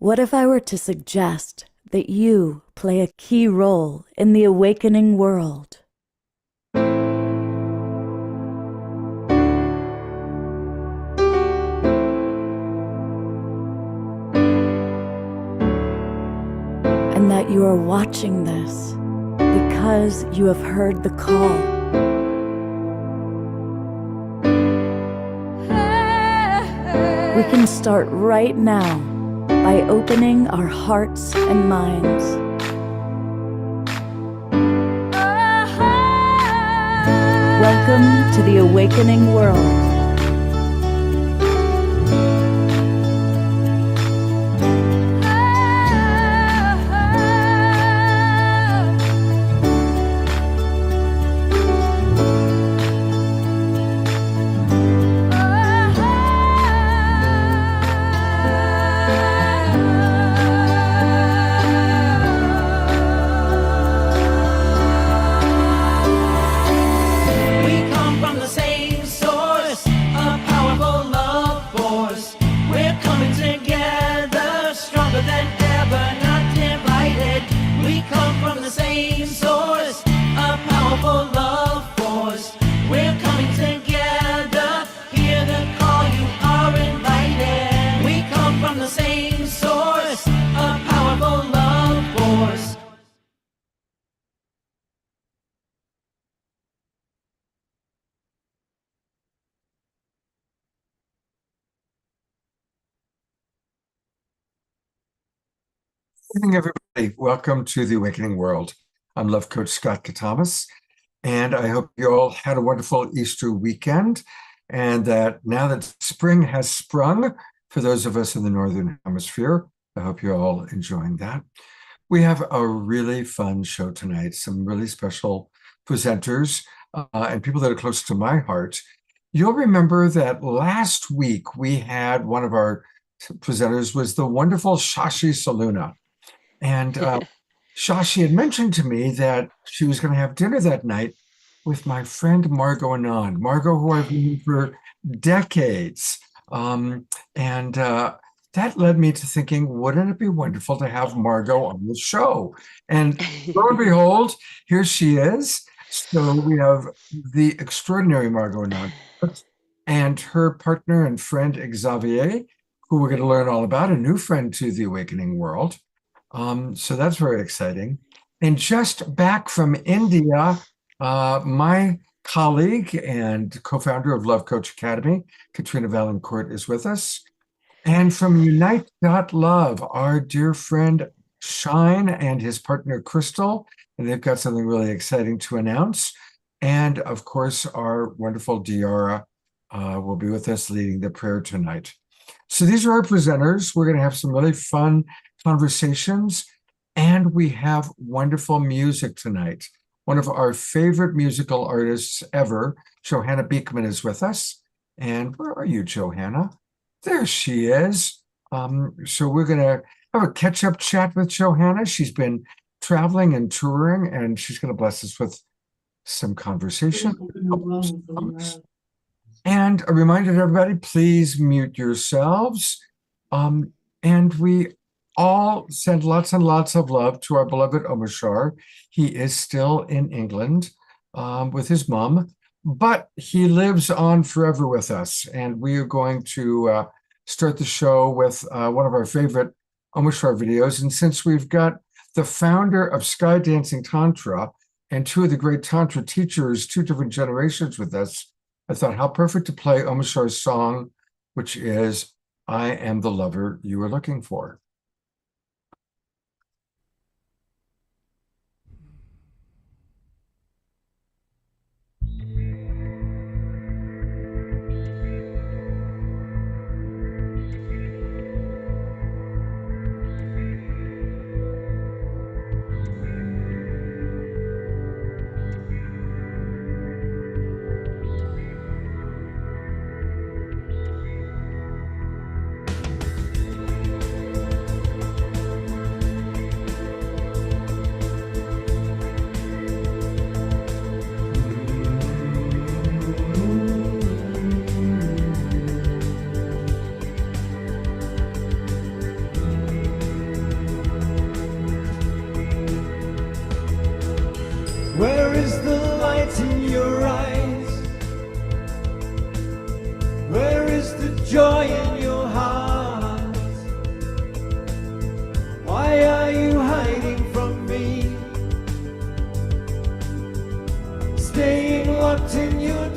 What if I were to suggest that you play a key role in the awakening world? And that you are watching this because you have heard the call. We can start right now by opening our hearts and minds. Welcome to the awakening world. Good evening, everybody. Welcome to the Awakening World. I'm Love Coach Scott Katamas, and I hope you all had a wonderful Easter weekend, and that now that spring has sprung for those of us in the Northern Hemisphere, I hope you're all enjoying that. We have a really fun show tonight, some really special presenters and people that are close to my heart. You'll remember that last week we had one of our presenters was the wonderful Shashi Saluna. And Shashi had mentioned to me that she was going to have dinner that night with my friend Margot Anand. Margot, who I've known for decades. That led me to thinking, wouldn't it be wonderful to have Margot on the show? And lo and behold, here she is. So we have the extraordinary Margot Anand and her partner and friend Xavier, who we're going to learn all about, a new friend to the Awakening World. So that's very exciting. And just back from India, my colleague and co-founder of Love Coach Academy, Katrina Valancourt, is with us. And from Unite.Love, our dear friend Shine and his partner Crystal, and they've got something really exciting to announce. And of course, our wonderful Diara will be with us leading the prayer tonight. So these are our presenters. We're going to have some really fun conversations, and we have wonderful music tonight. One of our favorite musical artists ever, Johanna Beekman, is with us. And where are you, Johanna? There she is. So we're going to have a catch-up chat with Johanna. She's been traveling and touring, and she's going to bless us with some conversation. And a reminder to everybody, please mute yourselves. And we all send lots and lots of love to our beloved Omashar. He is still in England with his mom, but he lives on forever with us. And we are going to start the show with one of our favorite Omashar videos. And since we've got the founder of Sky Dancing Tantra and two of the great Tantra teachers, two different generations with us, I thought how perfect to play Omashar's song, which is I Am the Lover You Were Looking For.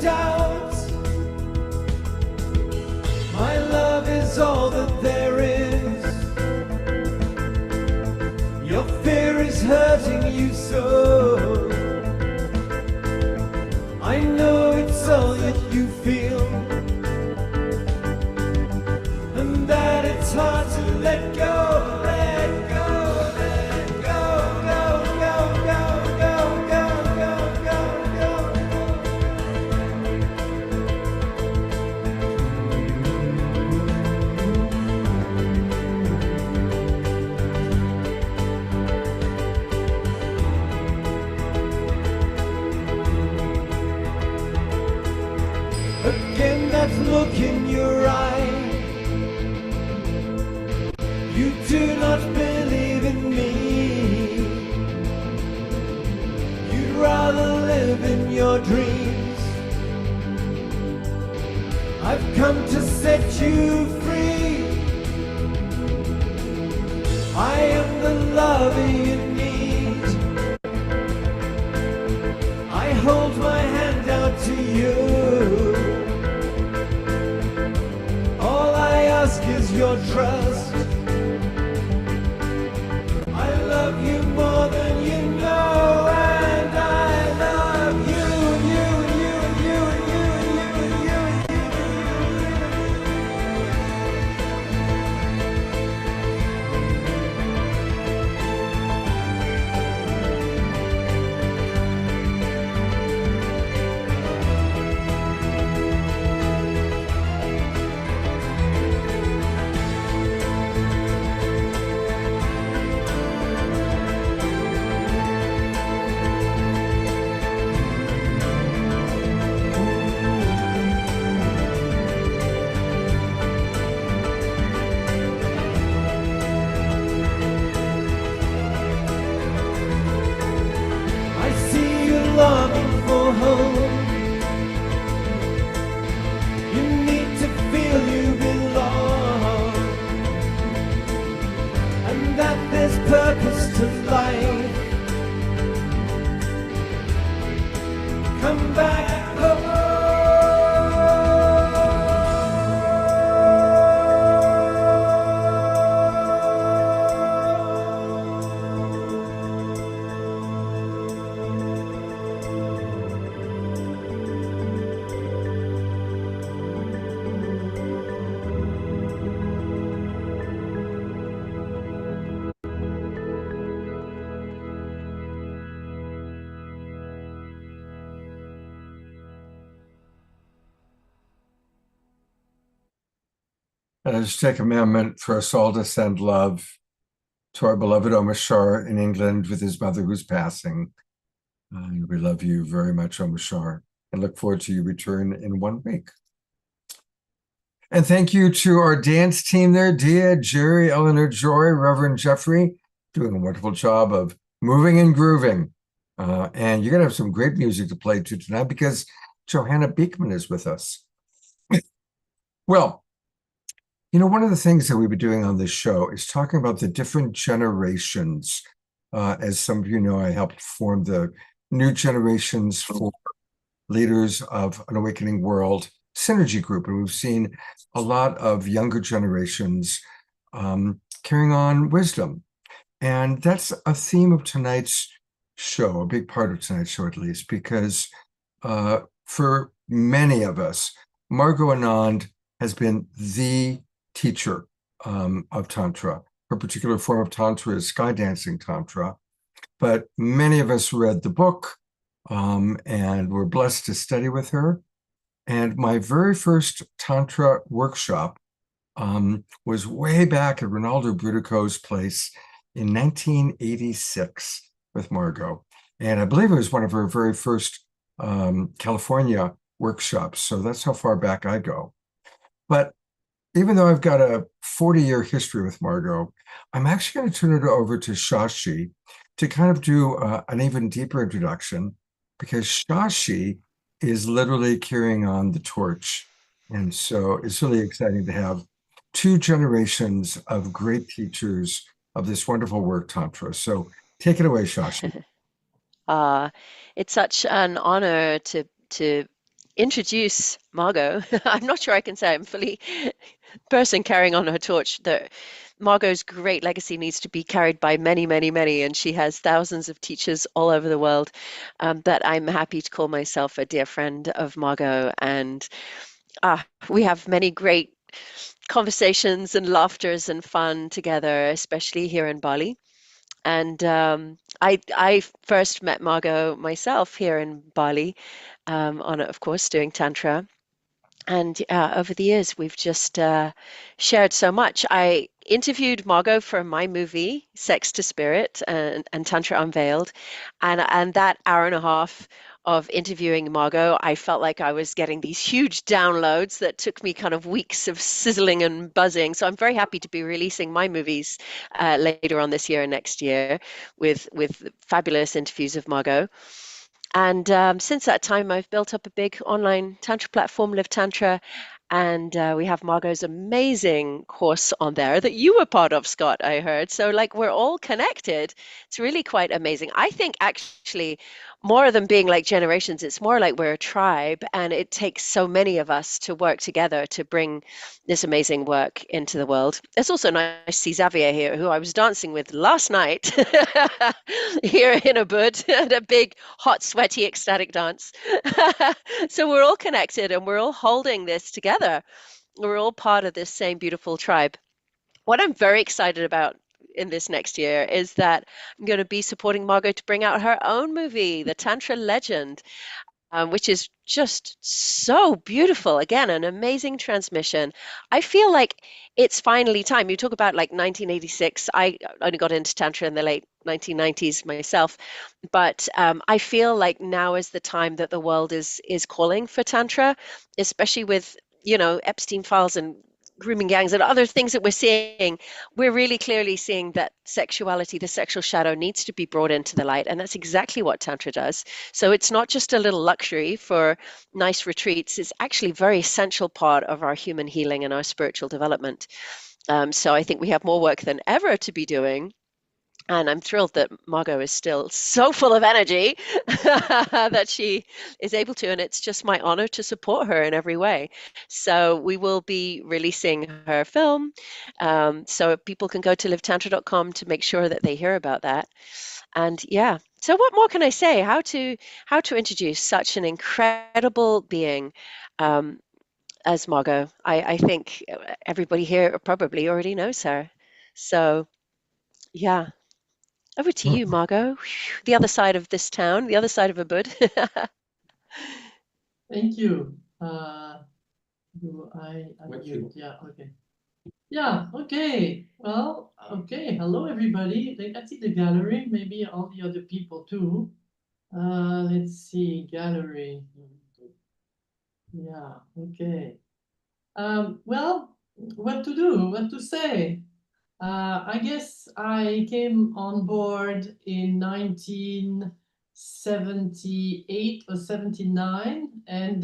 doubt. My love is all that there is. Your fear is hurting you so. I know it's all that you feel, and that it's hard to let go, let go, let go, go, go, go, go, go, go, go, Again, that look in your eye. You do not believe in me. You'd rather live in your dreams. I've come to set you free. I am the lover you need. I hold my hand out to you. All I ask is your trust. I love you more than you know, and I love you, you, you, you, you, you, you, I see you longing for home. You need to feel you belong, and that there's purpose to life. Come back home. And I just take a moment for us all to send love to our beloved Omar Shah in England with his mother who's passing. We love you very much, Omar Shah, and look forward to your return in 1 week. And thank you to our dance team there, Dia, Jerry, Eleanor, Joy, Reverend Jeffrey, doing a wonderful job of moving and grooving. And you're going to have some great music to play to tonight because Johanna Beekman is with us. Well, you know, one of the things that we've been doing on this show is talking about the different generations. As some of you know, I helped form the New Generations for Leaders of an Awakening World Synergy Group. And we've seen a lot of younger generations carrying on wisdom. And that's a theme of tonight's show, a big part of tonight's show at least, because for many of us, Margot Anand has been the teacher of Tantra. Her particular form of Tantra is sky dancing Tantra. But many of us read the book and were blessed to study with her. And my very first Tantra workshop was way back at Ronaldo Brudico's place in 1986 with Margot. And I believe it was one of her very first California workshops. So that's how far back I go. But even though I've got a 40-year history with Margot, I'm actually going to turn it over to Shashi to kind of do an even deeper introduction, because Shashi is literally carrying on the torch. And so it's really exciting to have two generations of great teachers of this wonderful work, Tantra. So take it away, Shashi. It's such an honor to introduce Margot. I'm not sure I can say I'm fully person carrying on her torch. Margot's great legacy needs to be carried by many, many, many, and she has thousands of teachers all over the world. But I'm happy to call myself a dear friend of Margot, and we have many great conversations and laughters and fun together, especially here in Bali. And I first met Margot myself here in Bali, of course, doing Tantra. And over the years, we've just shared so much. I interviewed Margot for my movie, Sex to Spirit and Tantra Unveiled. And that hour and a half of interviewing Margot, I felt like I was getting these huge downloads that took me kind of weeks of sizzling and buzzing. So I'm very happy to be releasing my movies later on this year and next year with fabulous interviews of Margot. And since that time, I've built up a big online Tantra platform, Live Tantra. And we have Margot's amazing course on there that you were part of, Scott, I heard. So, like, we're all connected. It's really quite amazing. I think actually, more than being like generations, it's more like we're a tribe, and it takes so many of us to work together to bring this amazing work into the world. It's also nice to see Xavier here, who I was dancing with last night here in Ubud at a big, hot, sweaty, ecstatic dance. So we're all connected and we're all holding this together. We're all part of this same beautiful tribe. What I'm very excited about in this next year is that I'm going to be supporting Margot to bring out her own movie, The Tantra Legend, which is just so beautiful. Again, an amazing transmission. I feel like it's finally time. You talk about like 1986. I only got into Tantra in the late 1990s myself, but I feel like now is the time that the world is calling for Tantra, especially with, Epstein files and grooming gangs and other things that we're seeing. We're really clearly seeing that sexuality, the sexual shadow, needs to be brought into the light, and that's exactly what Tantra does. So it's not just a little luxury for nice retreats. It's actually a very essential part of our human healing and our spiritual development. So I think we have more work than ever to be doing. And I'm thrilled that Margot is still so full of energy that she is able to. And it's just my honor to support her in every way. So we will be releasing her film. So people can go to livetantra.com to make sure that they hear about that. And yeah, so what more can I say? How to introduce such an incredible being as Margot? I think everybody here probably already knows her. So yeah. Over to you, Margot. The other side of this town, the other side of Ubud. Thank you. Do I What unmute? you- Yeah, okay. Yeah, okay. Well, okay. Hello, everybody. Like, I see the gallery, maybe all the other people too. Let's see, gallery. Yeah, okay. Well, what to do, what to say? I guess I came on board in 1978 or 79, and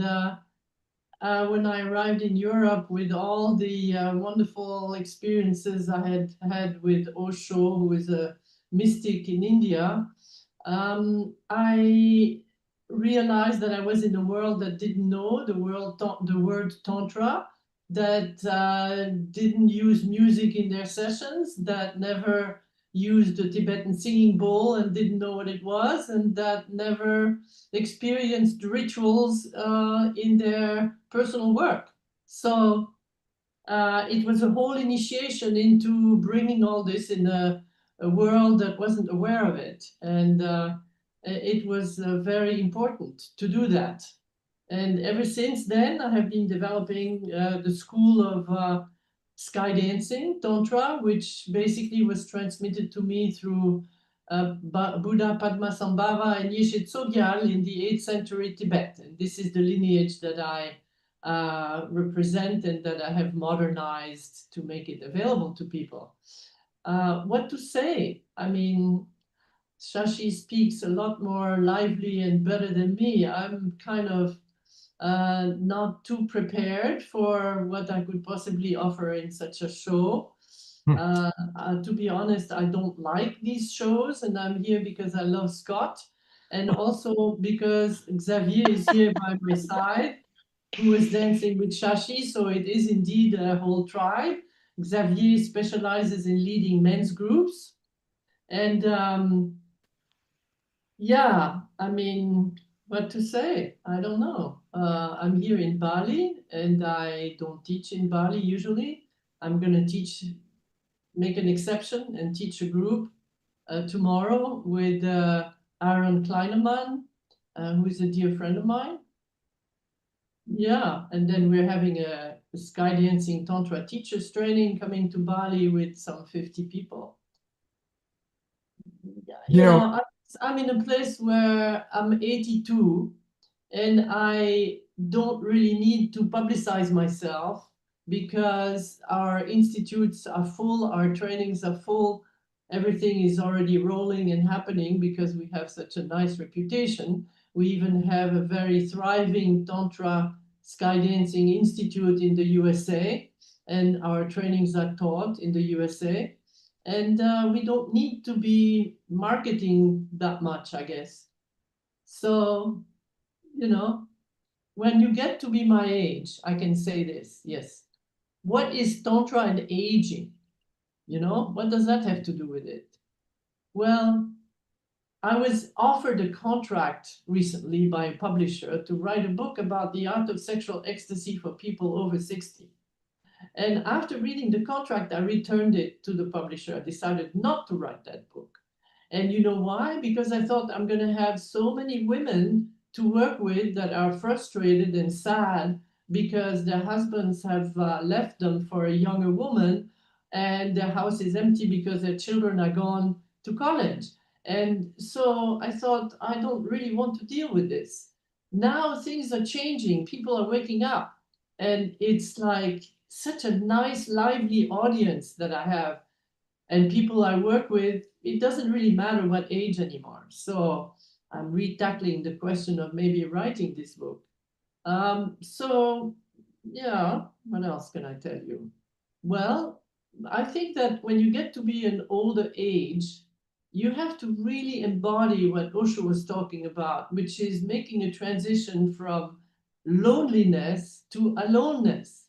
when I arrived in Europe with all the wonderful experiences I had had with Osho, who is a mystic in India, I realized that I was in a world that didn't know the word tantra, that didn't use music in their sessions, that never used the Tibetan singing bowl and didn't know what it was, and that never experienced rituals in their personal work. So it was a whole initiation into bringing all this in a world that wasn't aware of it. And it was very important to do that. And ever since then, I have been developing the school of sky dancing, Tantra, which basically was transmitted to me through Buddha Padmasambhava and Yeshe Tsogyal in the 8th century Tibet. And this is the lineage that I represent and that I have modernized to make it available to people. What to say? I mean, Shashi speaks a lot more lively and better than me. I'm kind of not too prepared for what I could possibly offer in such a show. To be honest, I don't like these shows, and I'm here because I love Scott. and also because Xavier is here by my side, who is dancing with Shashi. So it is indeed a whole tribe. Xavier specializes in leading men's groups. And yeah, I mean, what to say? I don't know. I'm here in Bali and I don't teach in Bali usually. I'm going to teach, make an exception and teach a group tomorrow with Aaron Kleineman, who is a dear friend of mine. Yeah, and then we're having a Sky Dancing Tantra teachers training coming to Bali with some 50 people. Yeah, You know, I'm in a place where I'm 82 and I don't really need to publicize myself because our institutes are full, our trainings are full, everything is already rolling and happening because we have such a nice reputation. We even have a very thriving Tantra Sky Dancing Institute in the USA, and our trainings are taught in the USA. And we don't need to be marketing that much, I guess. So, you know, when you get to be my age, I can say this, yes. What is Tantra and aging? You know, what does that have to do with it? Well, I was offered a contract recently by a publisher to write a book about the art of sexual ecstasy for people over 60. And after reading the contract, I returned it to the publisher. I decided not to write that book. And you know why? Because I thought I'm going to have so many women to work with that are frustrated and sad because their husbands have left them for a younger woman and their house is empty because their children are gone to college. And so I thought, I don't really want to deal with this. Now things are changing. People are waking up. And it's like such a nice, lively audience that I have. And people I work with, it doesn't really matter what age anymore. So I'm re-tackling the question of maybe writing this book. So yeah, what else can I tell you? Well, I think that when you get to be an older age, you have to really embody what Osho was talking about, which is making a transition from loneliness to aloneness.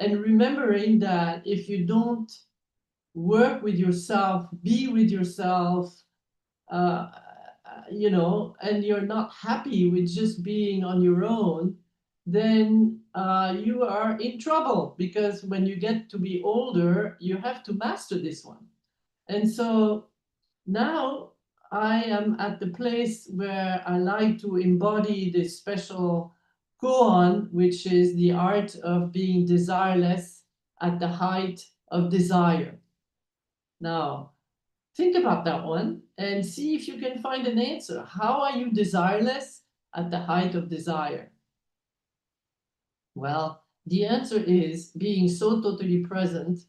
And remembering that if you don't work with yourself, be with yourself, you know, and you're not happy with just being on your own, then you are in trouble because when you get to be older, you have to master this one. And so now I am at the place where I like to embody this special koan, which is the art of being desireless at the height of desire. Now, think about that one and see if you can find an answer. How are you desireless at the height of desire? Well, the answer is being so totally present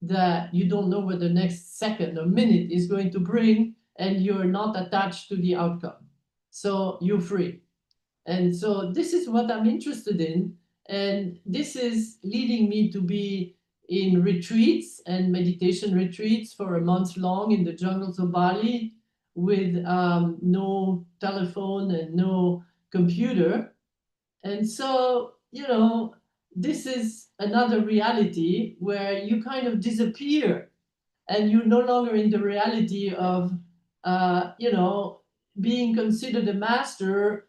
that you don't know what the next second or minute is going to bring, and you're not attached to the outcome. So you're free. And so this is what I'm interested in. And this is leading me to be in retreats and meditation retreats for a month long in the jungles of Bali with no telephone and no computer. And so, you know, this is another reality where you kind of disappear and you're no longer in the reality of, you know, being considered a master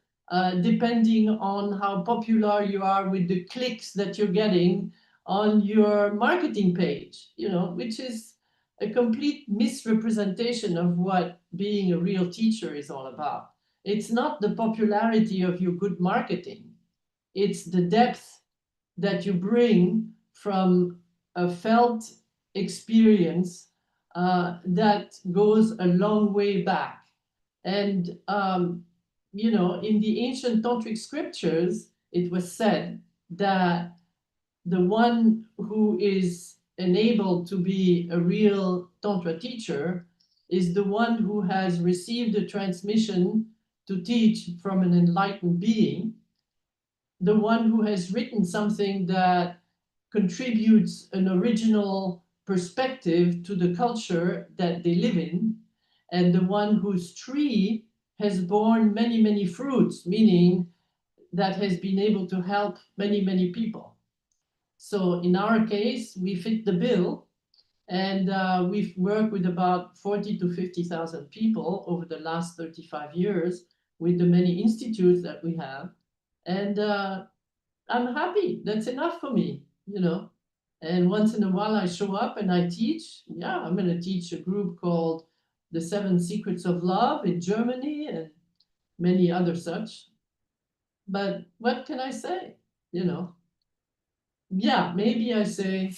depending on how popular you are with the clicks that you're getting on your marketing page, you know, which is a complete misrepresentation of what being a real teacher is all about. It's not the popularity of your good marketing. It's the depth that you bring from a felt experience that goes a long way back. And, you know, in the ancient tantric scriptures, it was said that the one who is enabled to be a real tantra teacher is the one who has received a transmission to teach from an enlightened being, the one who has written something that contributes an original perspective to the culture that they live in, and the one whose tree has borne many, many fruits, meaning that has been able to help many, many people. So in our case, we fit the bill, and we've worked with about 40 to 50,000 people over the last 35 years with the many institutes that we have. And I'm happy. That's enough for me, you know. And once in a while I show up and I teach. Yeah, I'm going to teach a group called The Seven Secrets of Love in Germany and many other such. But what can I say? You know, yeah, maybe I say,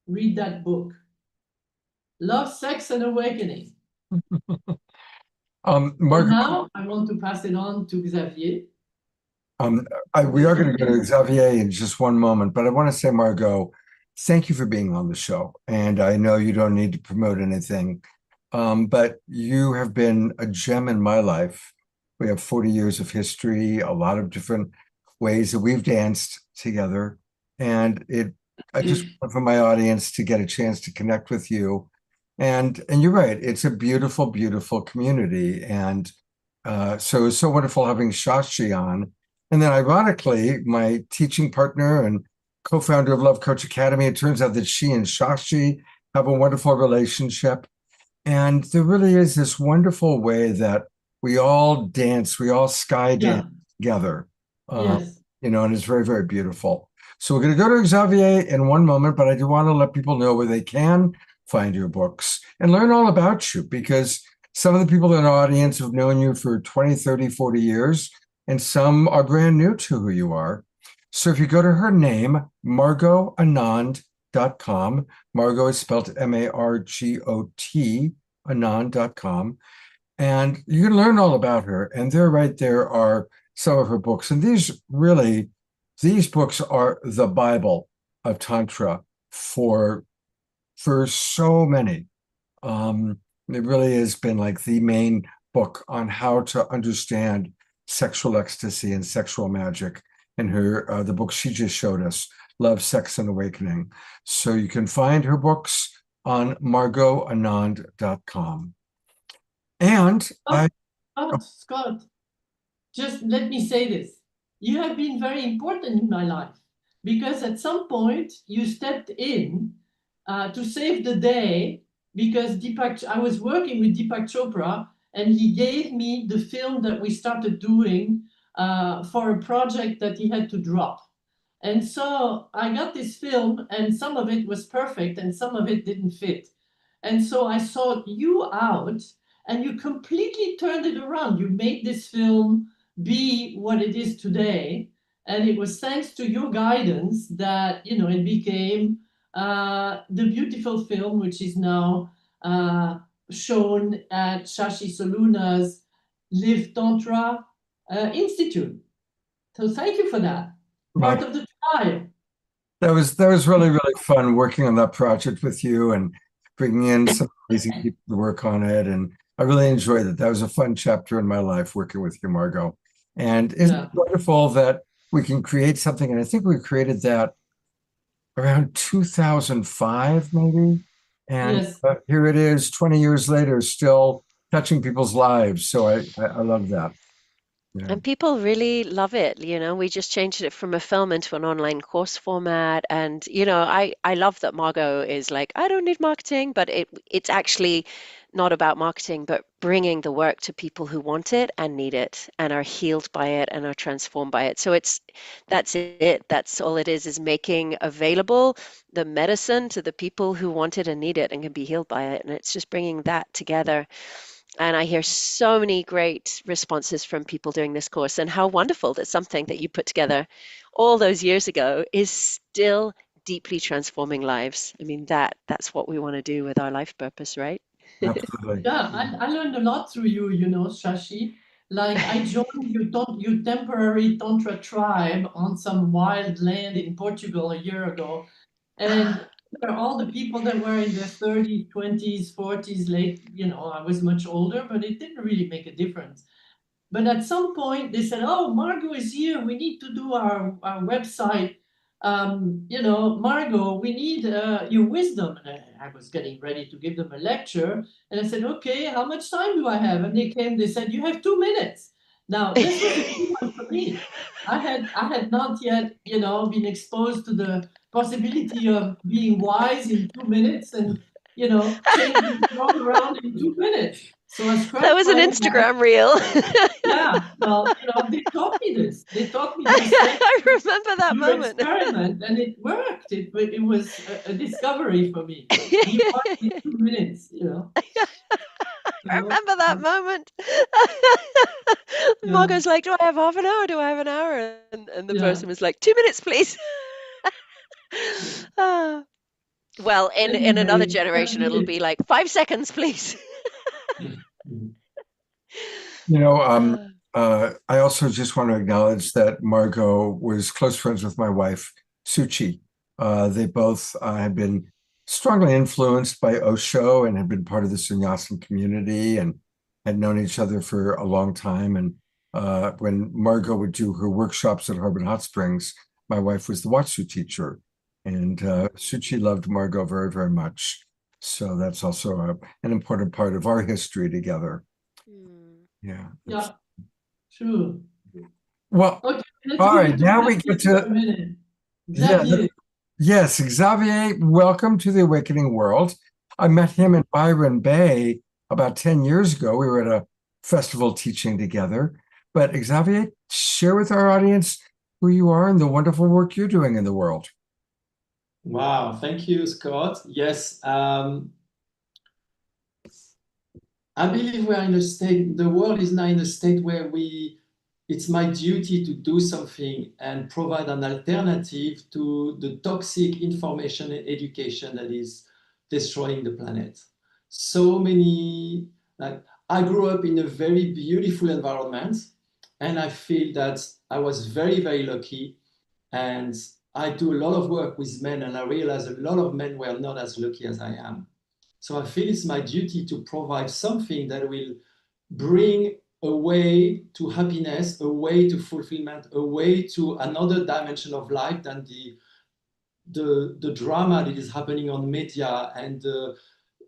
read that book, Love, Sex, and Awakening. And Margot, now I want to pass it on to Xavier. we are going to go to Xavier in just one moment, but I want to say, Margot, thank you for being on the show. And I know you don't need to promote anything, but you have been a gem in my life. We have 40 years of history, a lot of different ways that we've danced together. And I just want for my audience to get a chance to connect with you. And you're right, it's a beautiful, beautiful community. And so it's so wonderful having Shashi on. And then ironically, my teaching partner and co-founder of Love Coach Academy, it turns out that she and Shashi have a wonderful relationship. And there really is this wonderful way that we all dance, we all sky dance together. Yes. You know, and it's very, very beautiful. So we're going to go to Xavier in one moment, but I do want to let people know where they can find your books and learn all about you, because some of the people in our audience have known you for 20, 30, 40 years, and some are brand new to who you are. So if you go to her name, margotanand.com, Margot is spelled M-A-R-G-O-T, anand.com, and you can learn all about her. And there are some of her books. And these books are the Bible of Tantra for so many. It really has been like the main book on how to understand sexual ecstasy and sexual magic. And the book she just showed us, Love, Sex, and Awakening. So you can find her books on margotanand.com. And Scott, just let me say this. You have been very important in my life, because at some point you stepped in to save the day, because I was working with Deepak Chopra, and he gave me the film that we started doing for a project that he had to drop. And so I got this film, and some of it was perfect and some of it didn't fit. And so I sought you out, and you completely turned it around. You made this film be what it is today. And it was thanks to your guidance that, you know, it became the beautiful film, which is now shown at Shashi Soluna's Live Tantra Institute. So thank you for that. Part of the tribe. That was really, really fun working on that project with you and bringing in some amazing people to work on it. And I really enjoyed it. That was a fun chapter in my life working with you, Margot. And isn't it wonderful that we can create something? And I think we created that around 2005, maybe. And here it is 20 years later, still touching people's lives. So I love that. Yeah. And people really love it. You know, we just changed it from a film into an online course format. And, you know, I love that Margot is like, I don't need marketing, but it's actually not about marketing, but bringing the work to people who want it and need it and are healed by it and are transformed by it. So that's it. That's all it is making available the medicine to the people who want it and need it and can be healed by it. And it's just bringing that together. And I hear so many great responses from people doing this course, and how wonderful that something that you put together all those years ago is still deeply transforming lives. I mean, that's what we want to do with our life purpose, right? Absolutely. Yeah, I learned a lot through you, you know, Shashi. Like I joined your temporary Tantra tribe on some wild land in Portugal a year ago. And all the people that were in their 30s, 20s, 40s, late, you know, I was much older, but it didn't really make a difference. But at some point they said, oh, Margot is here. We need to do our website. Margot, we need your wisdom. And I was getting ready to give them a lecture. And I said, okay, how much time do I have? And they said, you have 2 minutes. Now, this was a new one for me. I had not yet, been exposed to the possibility of being wise in 2 minutes and, changing the world around in 2 minutes. So I scratched That was an my own back. Instagram reel. Yeah, well, they taught me this. They taught me this. I remember that Your moment. experiment, and it worked. It was a discovery for me. You are in 2 minutes, I remember that moment. Yeah. Margot's like, do I have half an hour? Do I have an hour? And the Yeah. person was like, 2 minutes, please. Ah. Well, in another Anyway, generation, that it'll is- be like 5 seconds, please. I also just want to acknowledge that Margot was close friends with my wife, Suchi. They both had been strongly influenced by Osho and had been part of the Sannyasin community and had known each other for a long time. And when Margot would do her workshops at Harbin Hot Springs, my wife was the Watsu teacher. And Suchi loved Margot very, very much. So that's also an important part of our history together. Yeah. Yeah, true. Well, Okay, let's all go right, into now we practice get to- for a minute. Yeah, Xavier, yes, Xavier, welcome to the Awakening World. I met him in Byron Bay about 10 years ago. We were at a festival teaching together. But Xavier, share with our audience who you are and the wonderful work you're doing in the world. Wow, thank you, Scott. Yes, I believe we are in a state, the world is now in a state where it's my duty to do something and provide an alternative to the toxic information and education that is destroying the planet. So many, I grew up in a very beautiful environment, and I feel that I was very, very lucky. And I do a lot of work with men, and I realize a lot of men were not as lucky as I am. So I feel it's my duty to provide something that will bring a way to happiness, a way to fulfillment, a way to another dimension of life than the drama that is happening on media and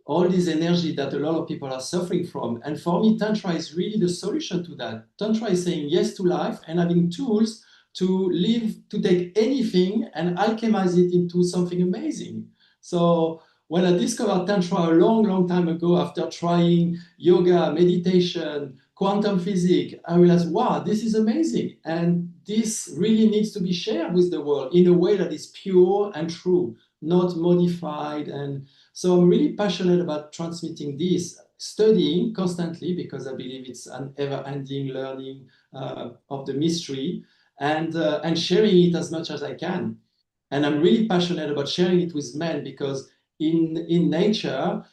all this energy that a lot of people are suffering from. And for me, Tantra is really the solution to that. Tantra is saying yes to life and having tools to live, to take anything and alchemize it into something amazing. So when I discovered Tantra a long, long time ago, after trying yoga, meditation, quantum physics, I realized, wow, this is amazing. And this really needs to be shared with the world in a way that is pure and true, not modified. And so I'm really passionate about transmitting this, studying constantly, because I believe it's an ever-ending learning of the mystery, and sharing it as much as I can. And I'm really passionate about sharing it with men, because in nature,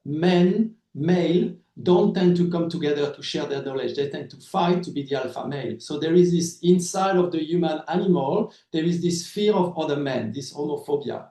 male, don't tend to come together to share their knowledge. They tend to fight to be the alpha male. So there is this inside of the human animal, there is this fear of other men, this homophobia.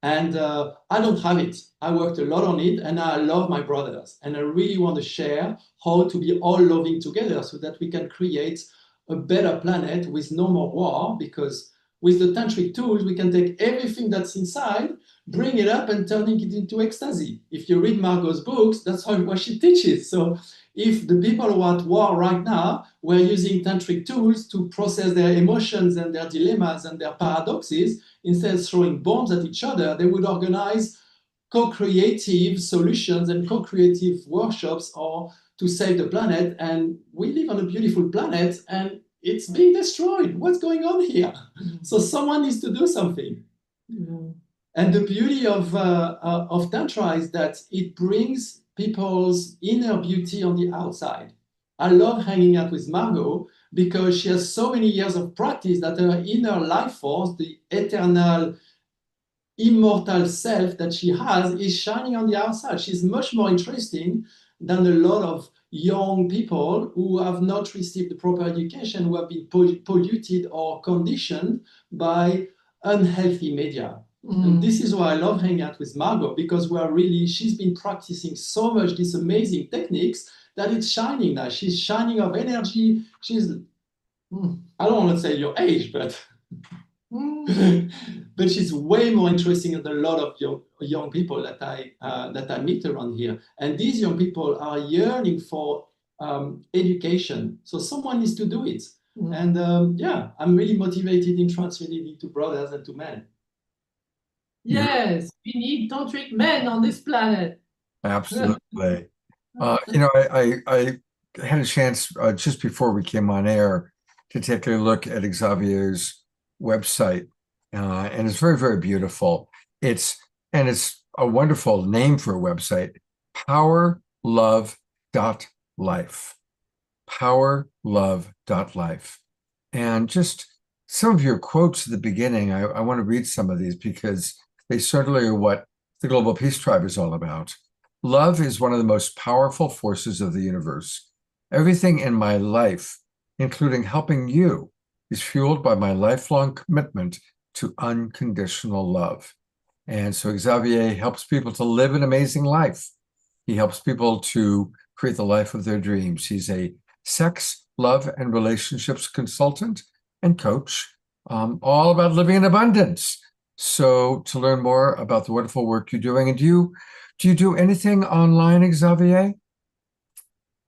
And I don't have it. I worked a lot on it, and I love my brothers. And I really want to share how to be all loving together so that we can create a better planet with no more war, because with the tantric tools, we can take everything that's inside, bring it up and turning it into ecstasy. If you read Margot's books, that's what she teaches. So if the people who are at war right now were using tantric tools to process their emotions and their dilemmas and their paradoxes, instead of throwing bombs at each other, they would organize co-creative solutions and co-creative workshops or to save the planet. And we live on a beautiful planet and it's being destroyed. What's going on here? So someone needs to do something. And the beauty of Tantra is that it brings people's inner beauty on the outside. I love hanging out with Margot because she has so many years of practice that her inner life force, the eternal, immortal self that she has, is shining on the outside. She's much more interesting than a lot of young people who have not received the proper education, who have been polluted or conditioned by unhealthy media. And this is why I love hanging out with Margot, because she's been practicing so much these amazing techniques that it's shining now. She's shining of energy. I don't want to say your age, but But she's way more interesting than a lot of young people that I meet around here. And these young people are yearning for education. So someone needs to do it. And yeah, I'm really motivated in transmitting it to brothers and to men. Yes, we need tantric men on this planet. Absolutely. You know, I had a chance just before we came on air to take a look at Xavier's website, and it's very, very beautiful. It's a wonderful name for a website, powerlove.life. Powerlove.life. And just some of your quotes at the beginning, I want to read some of these because they certainly are what the Global Peace Tribe is all about. Love is one of the most powerful forces of the universe. Everything in my life, including helping you, is fueled by my lifelong commitment to unconditional love. And so Xavier helps people to live an amazing life. He helps people to create the life of their dreams. He's a sex, love, and relationships consultant and coach, all about living in abundance. So to learn more about the wonderful work you're doing, and do you do anything online, Xavier?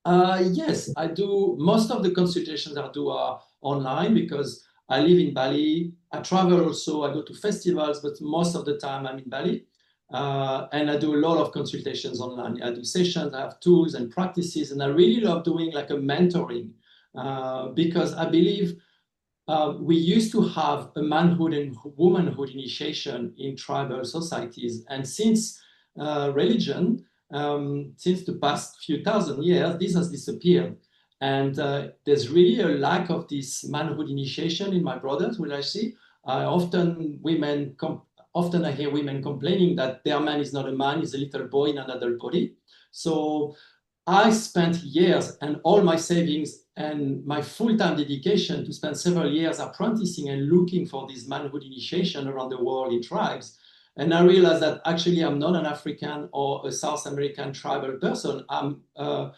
Yes, I do. Most of the consultations I do are online because I live in Bali. I travel also. I go to festivals, but most of the time I'm in Bali. And I do a lot of consultations online. I do sessions, I have tools and practices, and I really love doing like a mentoring because I believe we used to have a manhood and womanhood initiation in tribal societies. And since religion, since the past few thousand years, this has disappeared. And there's really a lack of this manhood initiation in my brothers, which I see. Often I hear women complaining that their man is not a man, he's a little boy in another body. So I spent years and all my savings and my full-time dedication to spend several years apprenticing and looking for this manhood initiation around the world in tribes. And I realized that actually I'm not an African or a South American tribal person. I'm a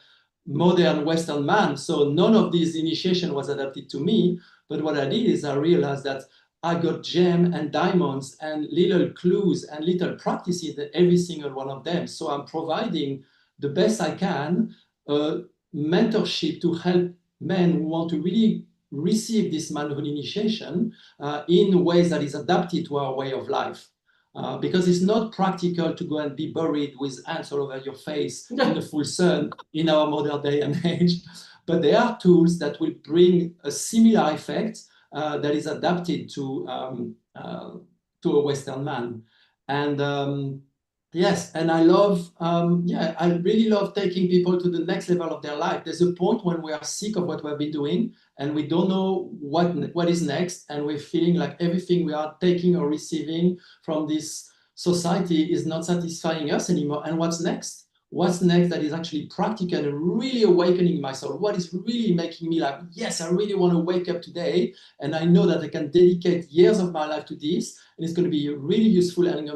modern Western man. So none of this initiation was adapted to me. But what I did is I realized that I got gems and diamonds and little clues and little practices in every single one of them. So I'm providing the best I can, mentorship to help men who want to really receive this manhood initiation in ways that is adapted to our way of life. Because it's not practical to go and be buried with ants all over your face in the full sun in our modern day and age. But there are tools that will bring a similar effect that is adapted to a Western man. And yes, and I love, I really love taking people to the next level of their life. There's a point when we are sick of what we've been doing and we don't know what is next, and we're feeling like everything we are taking or receiving from this society is not satisfying us anymore. And what's next? What's next that is actually practical and really awakening my soul? What is really making me like, yes, I really want to wake up today, and I know that I can dedicate years of my life to this, and it's going to be really useful, and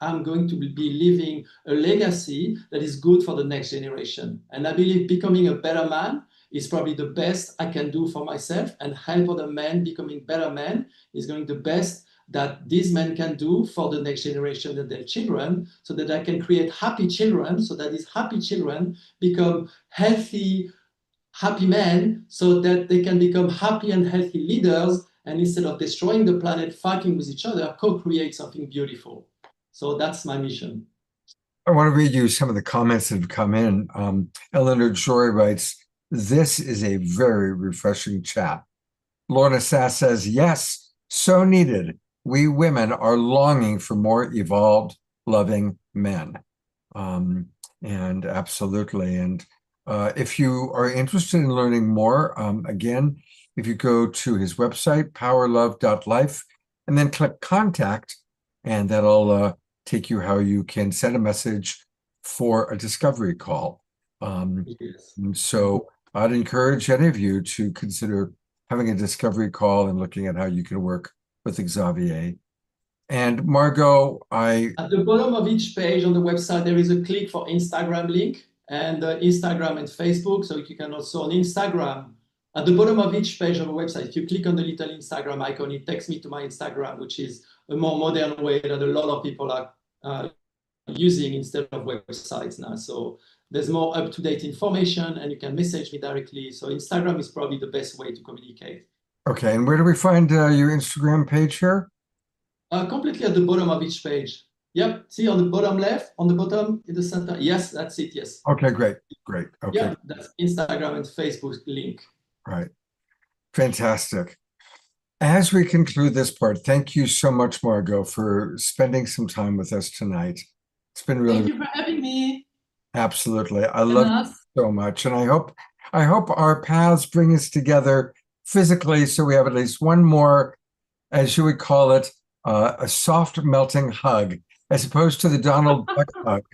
I'm going to be leaving a legacy that is good for the next generation. And I believe becoming a better man is probably the best I can do for myself, and help other men becoming better men is going to be the best that these men can do for the next generation and their children, so that I can create happy children, so that these happy children become healthy, happy men, so that they can become happy and healthy leaders, and instead of destroying the planet, fighting with each other, co-create something beautiful. So that's my mission. I want to read you some of the comments that have come in. Eleanor Joy writes, "This is a very refreshing chat." Lorna Sass says, "Yes, so needed. We women are longing for more evolved, loving men." And absolutely. And if you are interested in learning more, again, if you go to his website, powerlove.life, and then click contact, and that'll take you how you can send a message for a discovery call. Yes. So I'd encourage any of you to consider having a discovery call and looking at how you can work with Xavier. And Margot, at the bottom of each page on the website, there is a click for Instagram link, and Instagram and Facebook. So you can also on Instagram At the bottom of each page of a website, if you click on the little Instagram icon, it takes me to my Instagram, which is a more modern way that a lot of people are using instead of websites now. So there's more up-to-date information and you can message me directly. So Instagram is probably the best way to communicate. Okay, and where do we find your Instagram page here? Completely at the bottom of each page. Yep, see on the bottom left, on the bottom in the center. Yes, that's it, yes. Okay, great. Okay. Yeah, that's Instagram and Facebook link. Right. Fantastic. As we conclude this part, thank you so much, Margot, for spending some time with us tonight. It's been really Thank you for having me. absolutely. I And love us. it so much. And I hope our paths bring us together physically so we have at least one more, as you would call it, a soft melting hug, as opposed to the Donald Duck hug,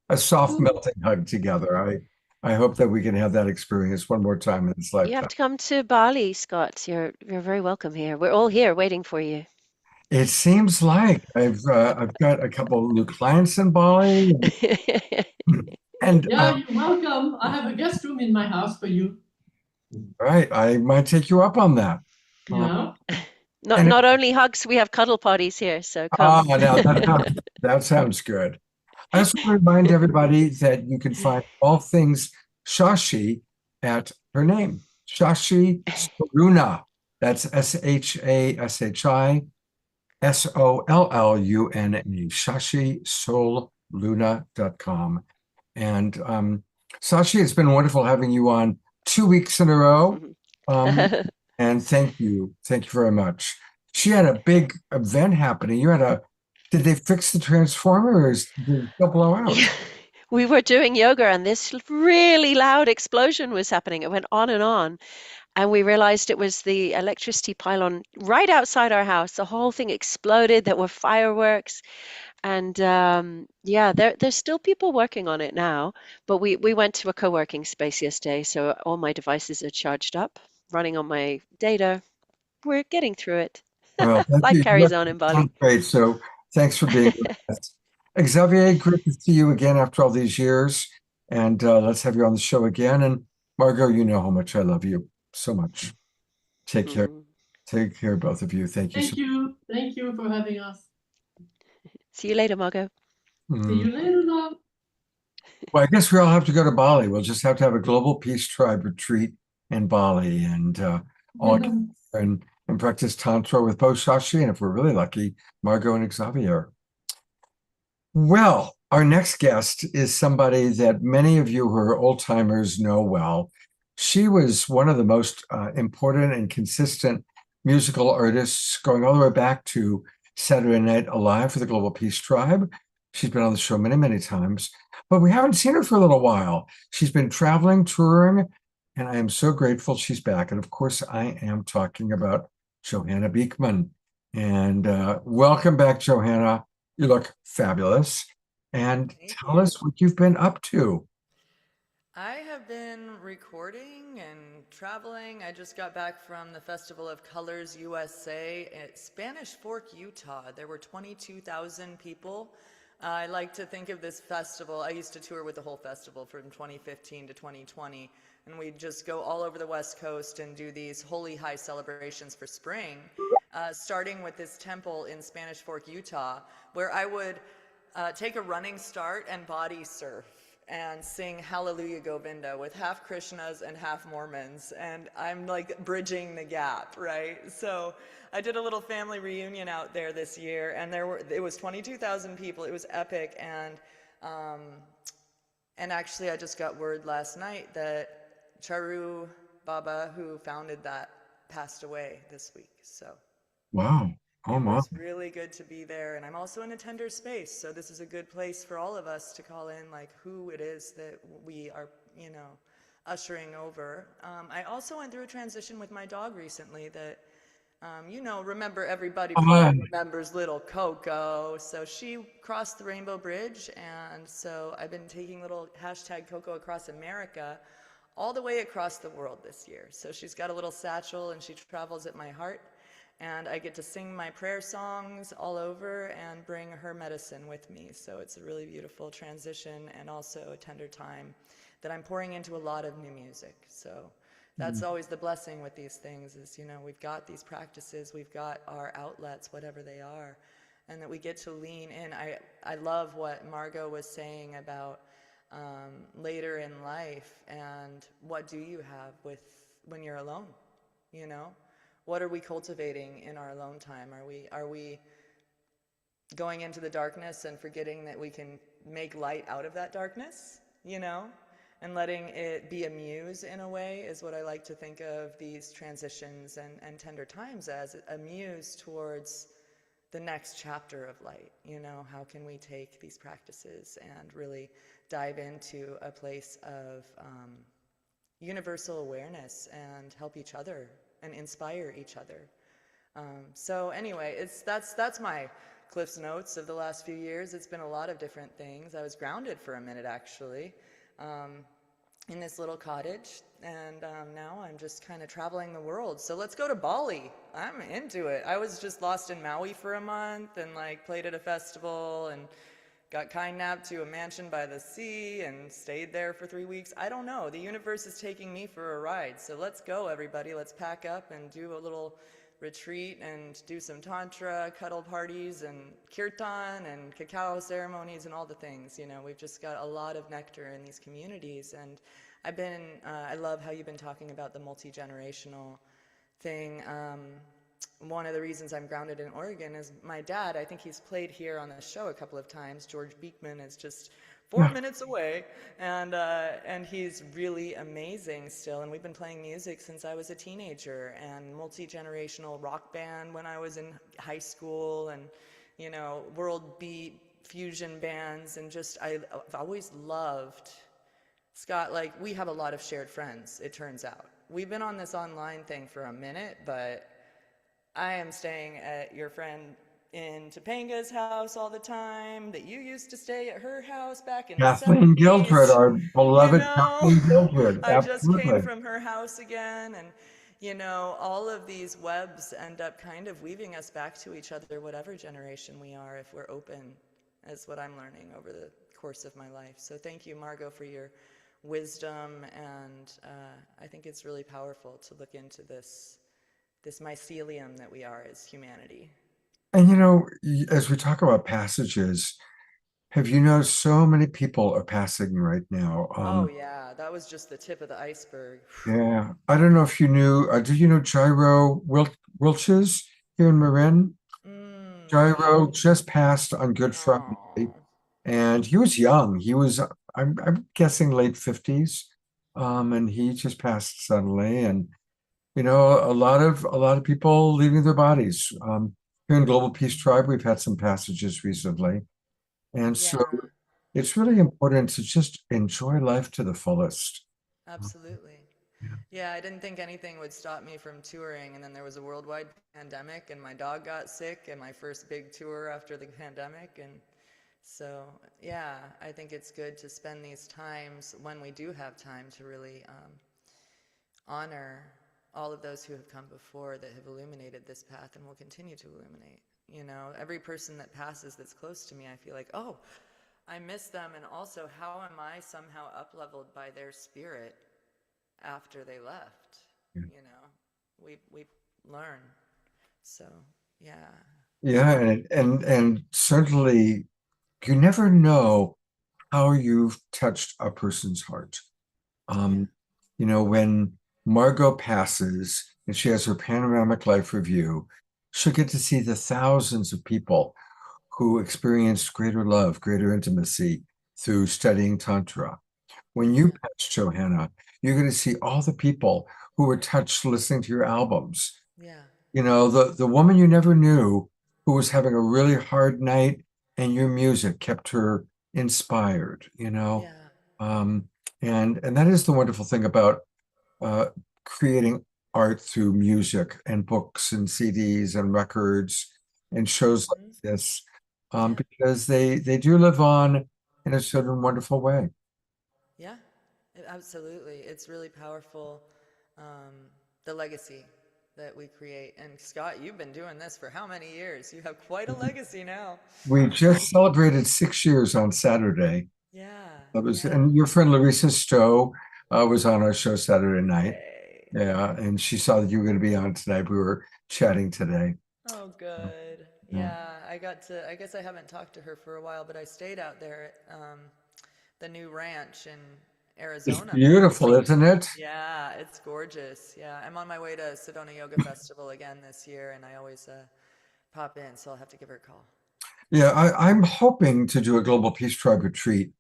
a soft melting hug together. I hope that we can have that experience one more time in this You lifetime. have to come to Bali, Scott. You're very welcome here. We're all here waiting for you. It seems like I've got a couple of new clients in Bali, and Yeah, you're welcome. I have a guest room in my house for you. right, I might take you up on that. Yeah. And Not only hugs, we have cuddle parties here, so come. now that sounds good. I also want to remind everybody that you can find all things Shashi at her name, Shashi Solluna. That's SHASHI SOLLUNA, ShashiSolluna.com. And Sashi, it's been wonderful having you on 2 weeks in a row. And thank you very much. She had a big event happening. Did they fix the transformers? Did it blow out? We were doing yoga and this really loud explosion was happening. It went on and on. And we realized it was the electricity pylon right outside our house. The whole thing exploded. There were fireworks. And yeah, there's still people working on it now. But we went to a co-working space yesterday. So all my devices are charged up, running on my data. We're getting through it. Well, thank Life you. carries on in Bali. Great. So thanks for being with us. Xavier, great to see you again after all these years. And let's have you on the show again. And Margot, you know how much I love you so much. Take care. Take care, both of you. Thank you. Thank you. Thank you for having us. See you later, Margot. See you later, love. Well, I guess we all have to go to Bali. We'll just have to have a Global Peace Tribe retreat in Bali and all and practice Tantra with both Shashi and, if we're really lucky, Margot and Xavier. Well, our next guest is somebody that many of you who are old timers know well. She was one of the most important and consistent musical artists going all the way back to Saturday Night Alive for the Global Peace Tribe. She's been on the show many, many times, but we haven't seen her for a little while. She's been traveling, touring, and I am so grateful she's back. And of course, I am talking about Johanna Beekman. And welcome back, Johanna. You look fabulous. And tell us what you've been up to. I have been recording and traveling. I just got back from the Festival of Colors USA at Spanish Fork, Utah. There were 22,000 people. I like to think of this festival, I used to tour with the whole festival from 2015 to 2020, and we'd just go all over the West Coast and do these holy high celebrations for spring, starting with this temple in Spanish Fork, Utah, where I would take a running start and body surf and sing Hallelujah Govinda with half Krishnas and half Mormons, and I'm like bridging the gap, right? So I did a little family reunion out there this year, and it was 22,000 people. It was epic, and actually I just got word last night that Charu Baba, who founded that, passed away this week. So wow. Oh, it wow. was really good to be there, and I'm also in a tender space, so this is a good place for all of us to call in, like, who it is that we are, ushering over. I also went through a transition with my dog recently that, remember everybody probably remembers little Coco, so she crossed the Rainbow Bridge, and so I've been taking little hashtag Coco Across America all the way across the world this year. So she's got a little satchel, and she travels at my heart. And I get to sing my prayer songs all over and bring her medicine with me. So it's a really beautiful transition and also a tender time that I'm pouring into a lot of new music. So That's always the blessing with these things is, you know, we've got these practices, we've got our outlets, whatever they are, and that we get to lean in. I love what Margot was saying about later in life, and what do you have with when you're alone, you know? What are we cultivating in our alone time? Are we going into the darkness and forgetting that we can make light out of that darkness, you know? And letting it be a muse in a way is what I like to think of these transitions and tender times as, a muse towards the next chapter of light. You know, how can we take these practices and really dive into a place of universal awareness and help each other and inspire each other. So anyway, that's my Cliff's Notes of the last few years. It's been a lot of different things. I was grounded for a minute, actually, in this little cottage, and now I'm just kind of traveling the world. So let's go to Bali. I'm into it. I was just lost in Maui for a month and like played at a festival and got kidnapped to a mansion by the sea and stayed there for 3 weeks. I don't know. The universe is taking me for a ride. So let's go, everybody. Let's pack up and do a little retreat and do some tantra, cuddle parties, and kirtan, and cacao ceremonies, and all the things. You know, we've just got a lot of nectar in these communities. And I love how you've been talking about the multi-generational thing. One of the reasons I'm grounded in Oregon is my dad, I think he's played here on the show a couple of times. George Beekman is just 4 minutes away, and he's really amazing still. And we've been playing music since I was a teenager, and multi-generational rock band when I was in high school, and you know, world beat fusion bands, and just I've always loved Scott. Like, we have a lot of shared friends. It turns out we've been on this online thing for a minute, but I am staying at your friend in Topanga's house all the time, that you used to stay at her house back in Kathleen the 70s. Gildred, our beloved You know, Kathleen Gildred. I just came Absolutely. from her house again, and you know, all of these webs end up kind of weaving us back to each other, whatever generation we are, if we're open, is what I'm learning over the course of my life. So thank you, Margot, for your wisdom, and I think it's really powerful to look into this mycelium that we are as humanity. And you know, as we talk about passages, have you noticed so many people are passing right now? Oh yeah, that was just the tip of the iceberg. Yeah, I don't know if you knew. Do you know Jairo Wilches here in Marin? Jairo just passed on Good Friday, Oh. and he was young. He was, I'm guessing, late 50s, and he just passed suddenly. And you know, a lot of people leaving their bodies. Here in Global Peace Tribe, we've had some passages recently, and so Yeah. it's really important to just enjoy life to the fullest. Absolutely. Yeah. Yeah, I didn't think anything would stop me from touring, and then there was a worldwide pandemic, and my dog got sick, and my first big tour after the pandemic, and so yeah, I think it's good to spend these times when we do have time to really honor all of those who have come before that have illuminated this path and will continue to illuminate. You know, every person that passes that's close to me, I feel like, oh, I miss them, and also how am I somehow up-leveled by their spirit after they left? Yeah. You know, we learn. So yeah. Yeah, and certainly you never know how you've touched a person's heart. You know, when Margot passes and she has her panoramic life review, she'll get to see the thousands of people who experienced greater love, greater intimacy through studying Tantra. When you pass, Johanna, you're going to see all the people who were touched listening to your albums. Yeah. You know, the woman you never knew who was having a really hard night, and your music kept her inspired, you know. Yeah. And that is the wonderful thing about creating art through music and books and CDs and records and shows like this, because they do live on in a certain wonderful way. Yeah, absolutely. It's really powerful, the legacy that we create. And Scott, you've been doing this for how many years? You have quite a legacy now. We just celebrated 6 years on Saturday. Yeah. That was, yeah. and your friend Larissa Stowe was on our show Saturday night. Yeah, and she saw that you were going to be on tonight. We were chatting today. Oh, good. Yeah. Yeah, I guess I haven't talked to her for a while, but I stayed out there at the new ranch in It's Arizona. beautiful, isn't it? Yeah, it's gorgeous. Yeah, I'm on my way to Sedona Yoga Festival again this year, and I always pop in, so I'll have to give her a call. Yeah, I'm hoping to do a Global Peace Tribe retreat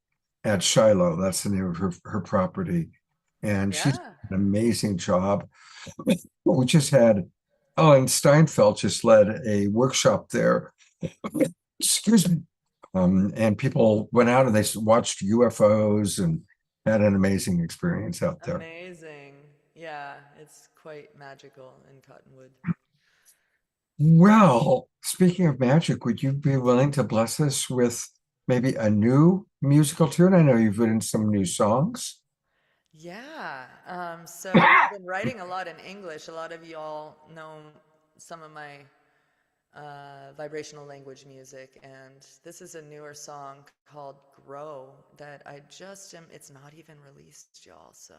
at Shiloh. That's the name of her property. And she's Yeah. an amazing job. We just had Ellen Steinfeld just led a workshop there. Excuse me. And people went out and they watched UFOs and had an amazing experience out there. Amazing. Yeah, it's quite magical in Cottonwood. Well, speaking of magic, would you be willing to bless us with maybe a new musical tune? I know you've written some new songs. Yeah, so I've been writing a lot in English. A lot of y'all know some of my vibrational language music, and this is a newer song called Grow that I just am, it's not even released, y'all, so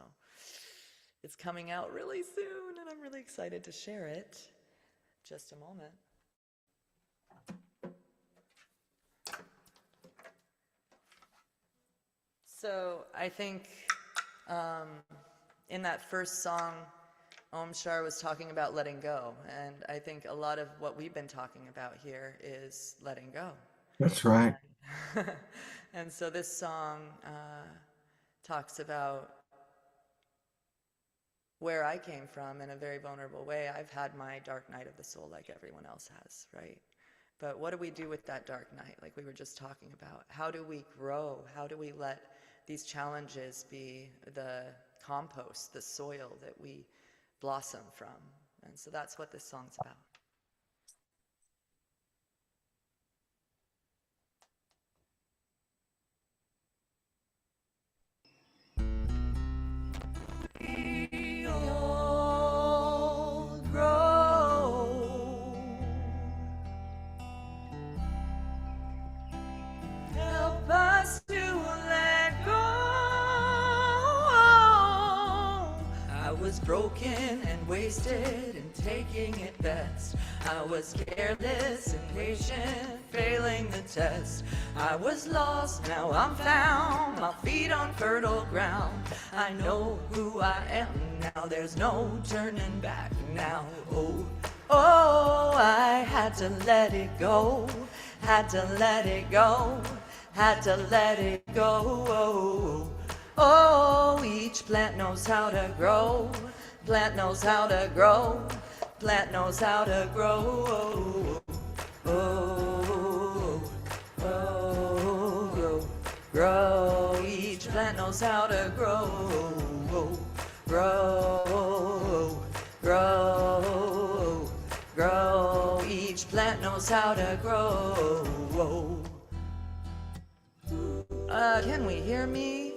it's coming out really soon, and I'm really excited to share it. Just a moment. So I think in that first song, Om Shar was talking about letting go, and I think a lot of what we've been talking about here is letting go. That's right. And so this song talks about where I came from in a very vulnerable way. I've had my dark night of the soul like everyone else has, right? But what do we do with that dark night, like we were just talking about? How do we grow? How do we let these challenges be the compost, the soil that we blossom from? And so that's what this song's about. We all grow. Help us to let go. I was broken and wasted and taking it best. I was careless and patient, failing the test. I was lost, now I'm found, my feet on fertile ground. I know who I am now, there's no turning back now. Oh, oh, I had to let it go, had to let it go, had to let it go. Oh, oh, each plant knows how to grow, plant knows how to grow, plant knows how to grow. Oh, oh, oh, grow, grow. Each plant knows how to grow. Grow, grow, grow. Each plant knows how to grow. Can we hear me?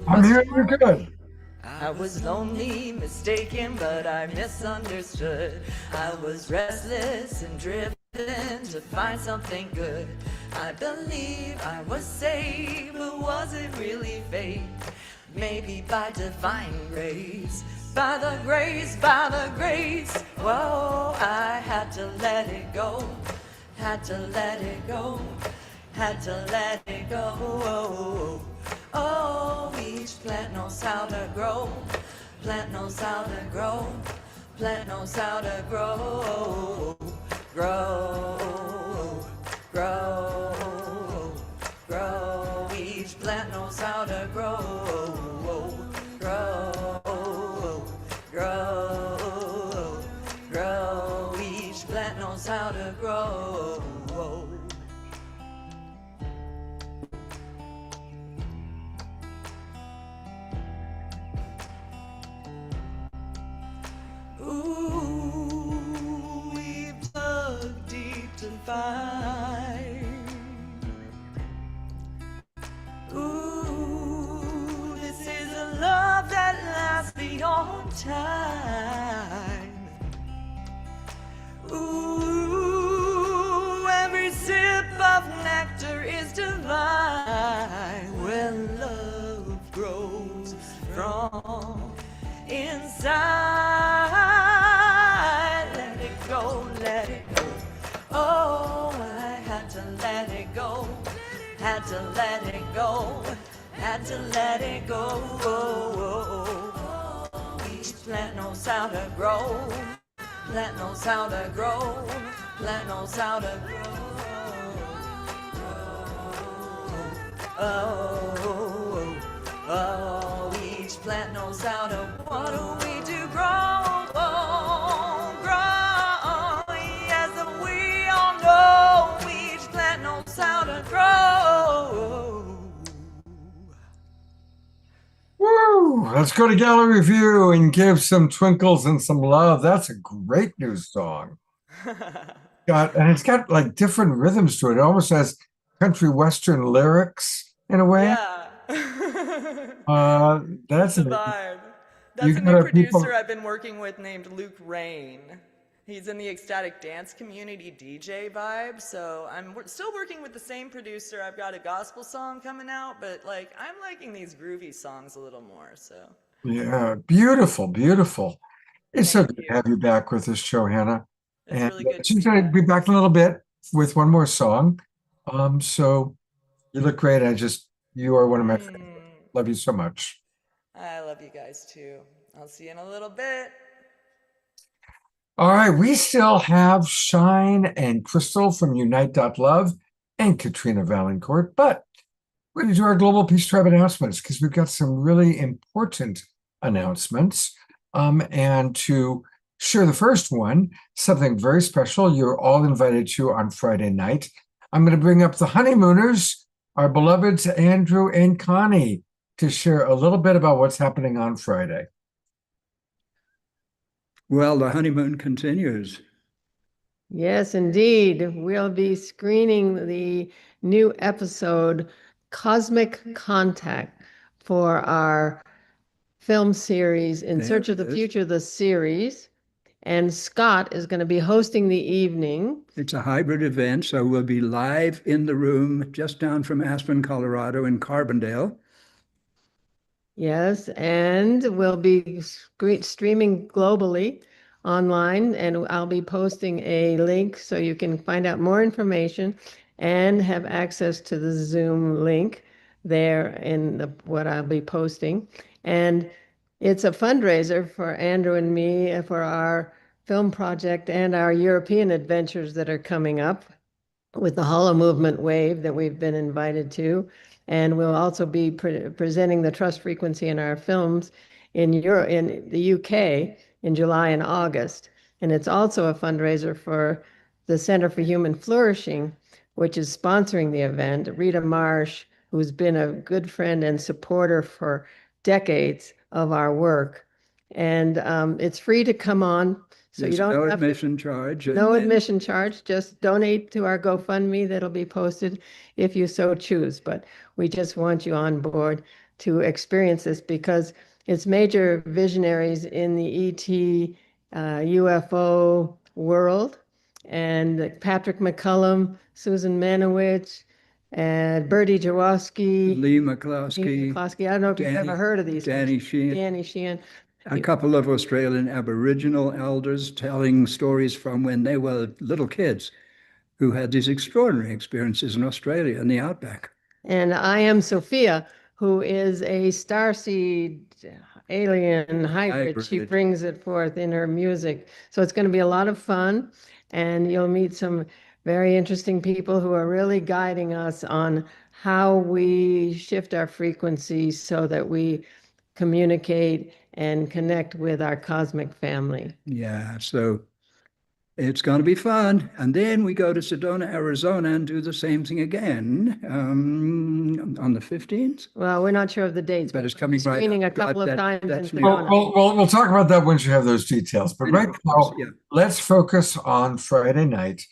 I'm hearing you good. I was lonely, mistaken, but I misunderstood. I was restless and driven to find something good. I believe I was saved, but was it really fate? Maybe by divine grace, by the grace, by the grace. Whoa, I had to let it go, had to let it go, had to let it go. Oh, each plant knows how to grow, plant knows how to grow, plant knows how to grow. Grow, grow, grow. Each plant knows how to grow. Grow, grow, grow. Each plant knows how to grow. Ooh, we've dug deep to find. Ooh, this is a love that lasts beyond time. Ooh, every sip of nectar is divine when love grows from it go. Had to let it go. Each plant knows how to grow. Plant knows how to grow. Plant knows how to grow. Oh, oh, each plant knows how to. What do we do? Grow, grow. Yes, we all know each plant knows how to grow. Woo! Let's go to Gallery View and give some twinkles and some love. That's a great new song. And it's got like different rhythms to it. It almost has country western lyrics in a way. Yeah. That's It's a amazing. vibe. You That's a got new our people- producer I've been working with named Luke Rain. He's in the ecstatic dance community DJ vibe, so I'm still working with the same producer. I've got a gospel song coming out, but like I'm liking these groovy songs a little more, so. Yeah, beautiful, beautiful. It's so Thank good to you. have you back with us, Johanna. It's And really good to she's be going to back. be back in a little bit with one more song. So you look great. You are one of my favorites. Love you so much. I love you guys too. I'll see you in a little bit. All right, we still have Shine and Crystal from Unite.love and Katrina Valancourt, but we're going to do our Global Peace Tribe announcements because we've got some really important announcements. And to share the first one, something very special you're all invited to on Friday night. I'm going to bring up the honeymooners, our beloveds Andrew and Connie, to share a little bit about what's happening on Friday. Well, the honeymoon continues. Yes, indeed. We'll be screening the new episode, Cosmic Contact, for our film series, In There Search of the it is. Future, the series. And Scott is going to be hosting the evening. It's a hybrid event, so we'll be live in the room just down from Aspen, Colorado in Carbondale. Yes, and we'll be streaming globally online, and I'll be posting a link so you can find out more information and have access to the Zoom link there in what I'll be posting. And it's a fundraiser for Andrew and me for our film project and our European adventures that are coming up with the Hollow Movement Wave that we've been invited to. And we'll also be presenting the trust frequency in our films in the UK in July and August. And it's also a fundraiser for the Center for Human Flourishing, which is sponsoring the event. Rita Marsh, who's been a good friend and supporter for decades of our work. And it's free to come on. So There's you don't no have to admission charge. no admission charge, just donate to our GoFundMe that'll be posted if you so choose. But we just want you on board to experience this because it's major visionaries in the ET UFO world. And Patrick McCullum, Susan Manowitz, and Bertie Jaworski, Lee McCloskey, I don't know if you've Danny- ever heard of these. Danny folks. Sheehan. Danny Sheehan. a couple of Australian Aboriginal elders telling stories from when they were little kids who had these extraordinary experiences in Australia in the outback. And I am Sophia, who is a starseed alien hybrid. She Hybrid. brings it forth in her music. So it's going to be a lot of fun. And you'll meet some very interesting people who are really guiding us on how we shift our frequencies so that we communicate and connect with our cosmic family. Yeah, so it's going to be fun. And then we go to Sedona, Arizona and do the same thing again on the 15th. Well, we're not sure of the dates, But but it's coming right screening a up. couple of times in That's me. Sedona. We'll talk about that once you have those details. But right now, Yeah. let's focus on Friday night.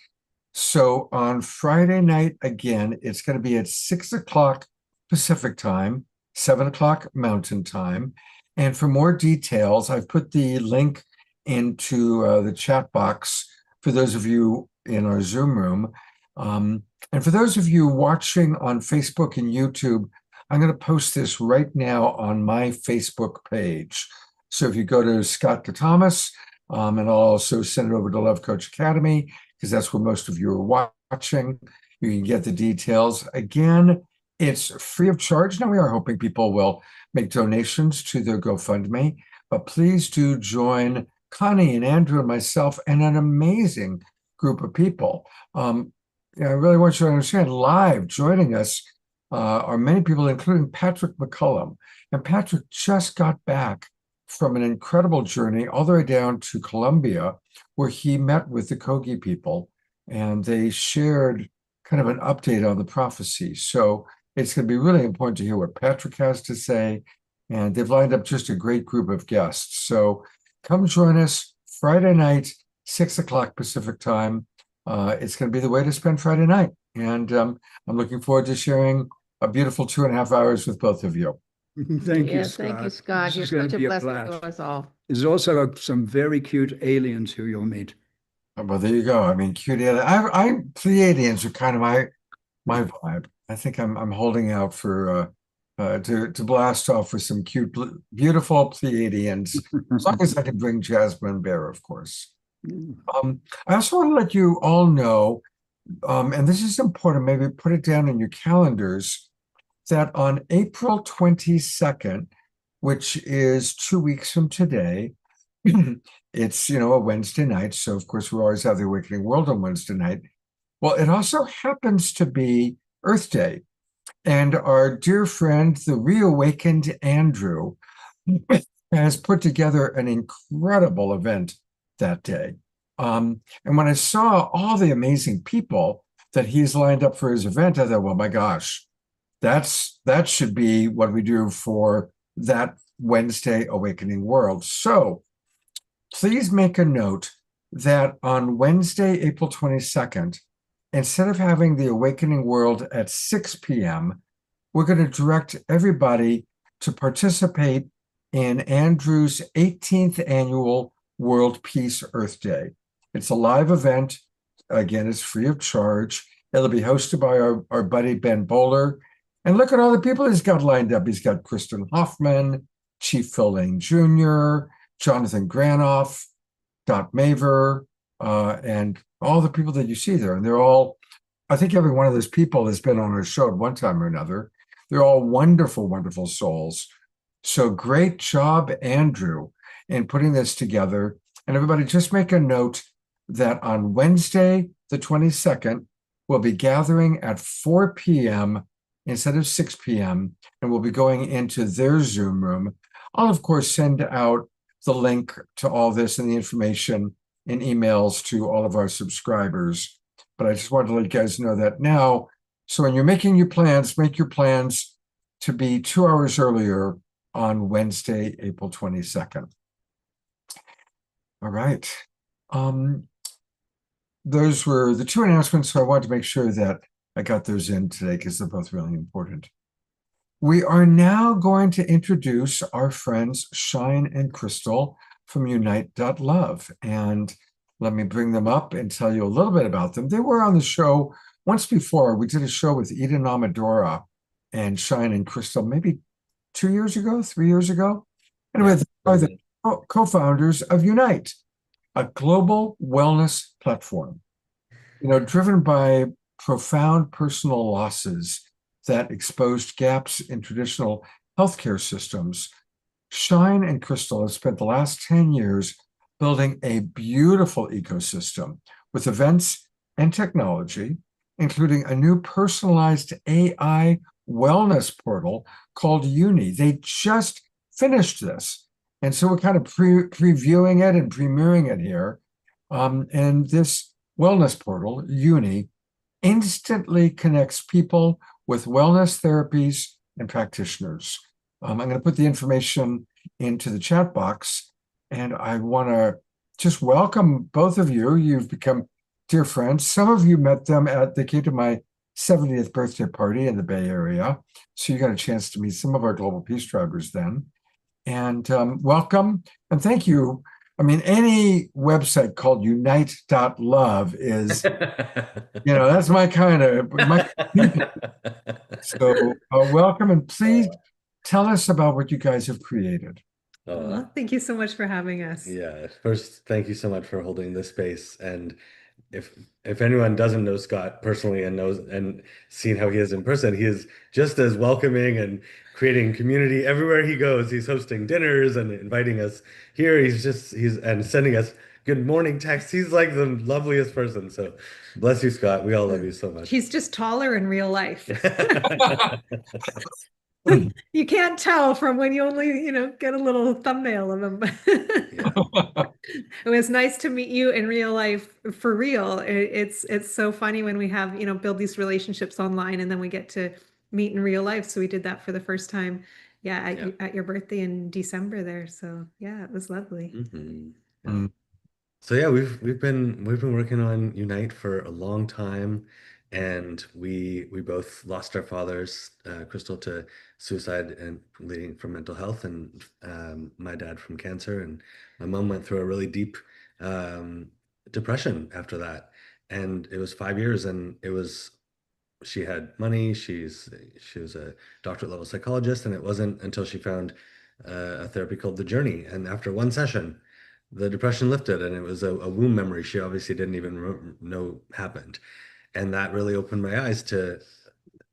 So on Friday night, again, it's going to be at 6 o'clock Pacific time, 7 o'clock Mountain time. And for more details, I've put the link into the chat box for those of you in our Zoom room. And for those of you watching on Facebook and YouTube, I'm going to post this right now on my Facebook page. So if you go to Scott DeThomas, and I'll also send it over to Love Coach Academy, because that's where most of you are watching, you can get the details. Again, It's free of charge. Now, we are hoping people will make donations to their GoFundMe, but please do join Connie and Andrew and myself and an amazing group of people. I really want you to understand, live joining us are many people, including Patrick McCullum. And Patrick just got back from an incredible journey all the way down to Colombia, where he met with the Kogi people, and they shared kind of an update on the prophecy. So it's going to be really important to hear what Patrick has to say. And they've lined up just a great group of guests. So come join us Friday night, 6 o'clock Pacific time. It's going to be the way to spend Friday night. And I'm looking forward to sharing a beautiful 2.5 hours with both of you. Thank you, Yes, Scott. thank you, Scott. This You're is going such to a be a blessing blast. to us all. There's also some very cute aliens who you'll meet. Well, there you go. I mean, cute alien. Pleiadians are kind of my vibe. I think I'm holding out for to blast off with some cute, beautiful Pleiadians, as long as I can bring Jasmine Bear, of course. I also want to let you all know, and this is important, maybe put it down in your calendars, that on April 22nd, which is 2 weeks from today, it's, a Wednesday night. So, of course, we always have the Awakening World on Wednesday night. Well, it also happens to be Earth Day. And our dear friend, the reawakened Andrew, has put together an incredible event that day. And when I saw all the amazing people that he's lined up for his event, I thought, well, my gosh, that should be what we do for that Wednesday Awakening World. So please make a note that on Wednesday, April 22nd, instead of having the Awakening World at 6 p.m., we're going to direct everybody to participate in Andrew's 18th annual World Peace Earth Day. It's a live event. Again, it's free of charge. It'll be hosted by our buddy Ben Bowler. And look at all the people he's got lined up. He's got Kristen Hoffman, Chief Phil Lane Jr., Jonathan Granoff, Dot Maver, and all the people that you see there. And they're all, I think every one of those people has been on our show at one time or another. They're all wonderful, wonderful souls. So great job, Andrew, in putting this together. And everybody, just make a note that on Wednesday, the 22nd, we'll be gathering at 4 p.m. instead of 6 p.m. and we'll be going into their Zoom room. I'll, of course, send out the link to all this and the information in emails to all of our subscribers. But I just wanted to let you guys know that now. So when you're making your plans, make your plans to be 2 hours earlier on Wednesday, April 22nd. All right. Those were the two announcements, so I wanted to make sure that I got those in today because they're both really important. We are now going to introduce our friends Shine and Crystal from Unite.love. And let me bring them up and tell you a little bit about them. They were on the show once before. We did a show with Eden Amadora and Shine and Crystal maybe 2 years ago, 3 years ago. Anyway, they are the co-founders of Unite, a global wellness platform, driven by profound personal losses that exposed gaps in traditional healthcare systems. Shine and Crystal have spent the last 10 years building a beautiful ecosystem with events and technology, including a new personalized AI wellness portal called Uni. They just finished this. And so we're kind of previewing it and premiering it here. And this wellness portal, Uni, instantly connects people with wellness therapies and practitioners. I'm going to put the information into the chat box, and I want to just welcome both of you. You've become dear friends. Some of you met them they came to my 70th birthday party in the Bay Area. So you got a chance to meet some of our Global Peace Drivers then. And welcome and thank you. I mean, any website called unite.love is, that's my kind of, so welcome, and please tell us about what you guys have created. Well, thank you so much for having us. Yeah, first, thank you so much for holding this space. And if anyone doesn't know Scott personally and knows and seen how he is in person, he is just as welcoming and creating community everywhere he goes. He's hosting dinners and inviting us here. He's and sending us good morning texts. He's like the loveliest person. So bless you, Scott. We all love you so much. He's just taller in real life. You can't tell from when you only, get a little thumbnail of him. It was nice to meet you in real life for real. It's so funny when we have, build these relationships online and then we get to meet in real life. So we did that for the first time, at your birthday in December there. So yeah, it was lovely. Mm-hmm. So yeah, we've been working on Unite for a long time, and we both lost our fathers, Crystal to suicide and leading from mental health, and my dad from cancer, and my mom went through a really deep depression after that, and it was 5 years, and she had money, she was a doctorate level psychologist, and it wasn't until she found a therapy called The Journey, and after one session, the depression lifted, and it was a womb memory she obviously didn't even know happened. And that really opened my eyes to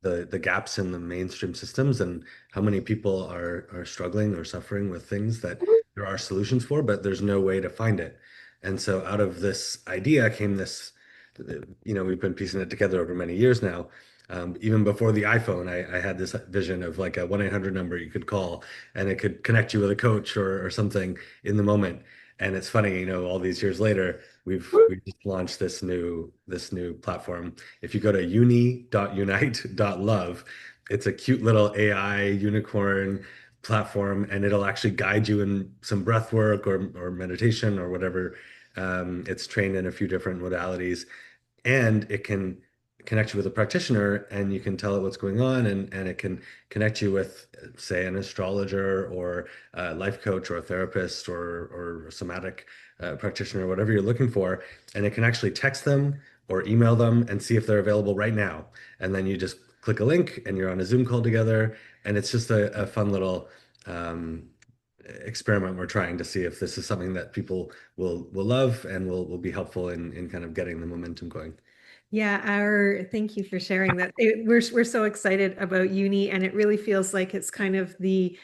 the gaps in the mainstream systems and how many people are struggling or suffering with things that there are solutions for, but there's no way to find it. And so out of this idea came this, we've been piecing it together over many years now. Even before the iPhone, I had this vision of like a 1-800 number you could call and it could connect you with a coach or something in the moment. And it's funny, all these years later, we've just launched this new platform. If you go to uni.unite.love, it's a cute little AI unicorn platform, and it'll actually guide you in some breath work or meditation or whatever. It's trained in a few different modalities, and it can connect you with a practitioner, and you can tell it what's going on, and it can connect you with, say, an astrologer or a life coach or a therapist or a somatic practitioner, whatever you're looking for. And it can actually text them or email them and see if they're available right now. And then you just click a link and you're on a Zoom call together. And it's just a fun little experiment we're trying to see if this is something that people will love and will be helpful in kind of getting the momentum going. Yeah, thank you for sharing that. We're so excited about Uni, and it really feels like it's kind of the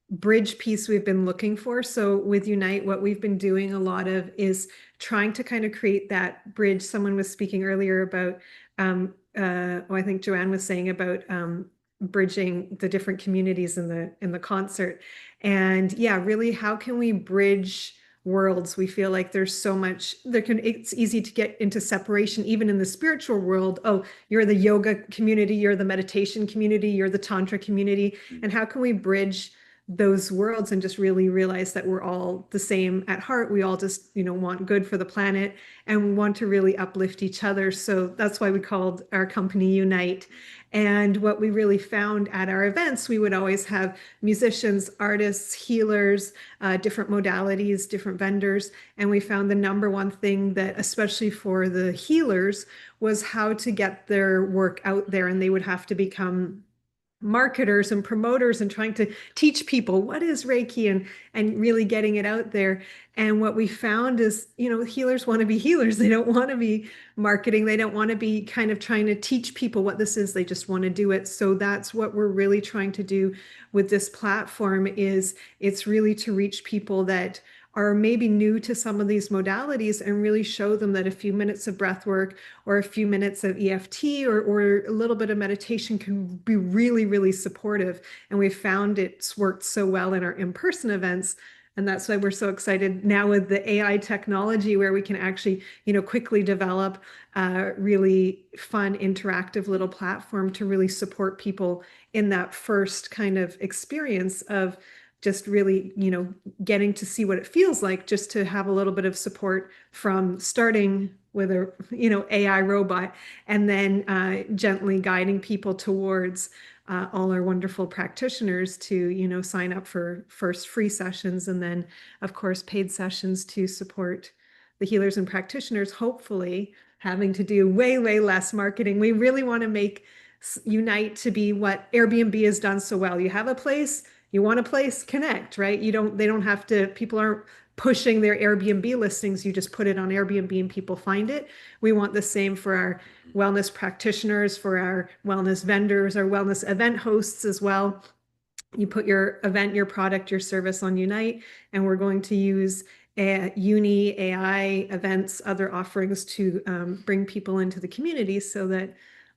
bridge piece we've been looking for. So with Unite, what we've been doing a lot of is trying to kind of create that bridge. Someone was speaking earlier about, I think Joanne was saying about bridging the different communities in the concert. And yeah, really, how can we bridge worlds? We feel like there's so much it's easy to get into separation, even in the spiritual world. Oh, you're the yoga community, you're the meditation community, you're the tantra community. And how can we bridge those worlds and just really realize that we're all the same at heart? We all just, want good for the planet, and we want to really uplift each other. So that's why we called our company Unite. And what we really found at our events, we would always have musicians, artists, healers, different modalities, different vendors. And we found the number one thing that, especially for the healers, was how to get their work out there. And they would have to become marketers and promoters and trying to teach people what is Reiki and really getting it out there. And what we found is, healers want to be healers. They don't want to be marketing. They don't want to be kind of trying to teach people what this is. They just want to do it. So that's what we're really trying to do with this platform. Is it's really to reach people that are maybe new to some of these modalities and really show them that a few minutes of breath work or a few minutes of EFT or a little bit of meditation can be really, really supportive. And we've found it's worked so well in our in-person events. And that's why we're so excited now with the AI technology, where we can actually, quickly develop a really fun, interactive little platform to really support people in that first kind of experience of just really, getting to see what it feels like, just to have a little bit of support from starting with a, AI robot, and then gently guiding people towards all our wonderful practitioners to, sign up for first free sessions, and then, of course, paid sessions to support the healers and practitioners, hopefully having to do way, way less marketing. We really want to make Unite to be what Airbnb has done so well. You have a place, you want a place, connect, right? They don't have to, people aren't pushing their Airbnb listings. You just put it on Airbnb and people find it. We want the same for our wellness practitioners, for our wellness vendors, our wellness event hosts as well. You put your event, your product, your service on Unite, and we're going to use Uni AI events, other offerings to bring people into the community so that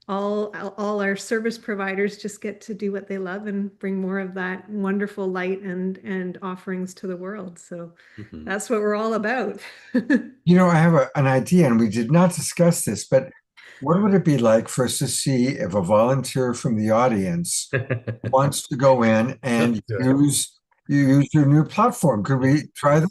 all our service providers just get to do what they love and bring more of that wonderful light and offerings to the world. So that's what we're all about. You know, I have an idea, and we did not discuss this, but what would it be like for us to see if a volunteer from the audience wants to go in and use your new platform? Could we try that?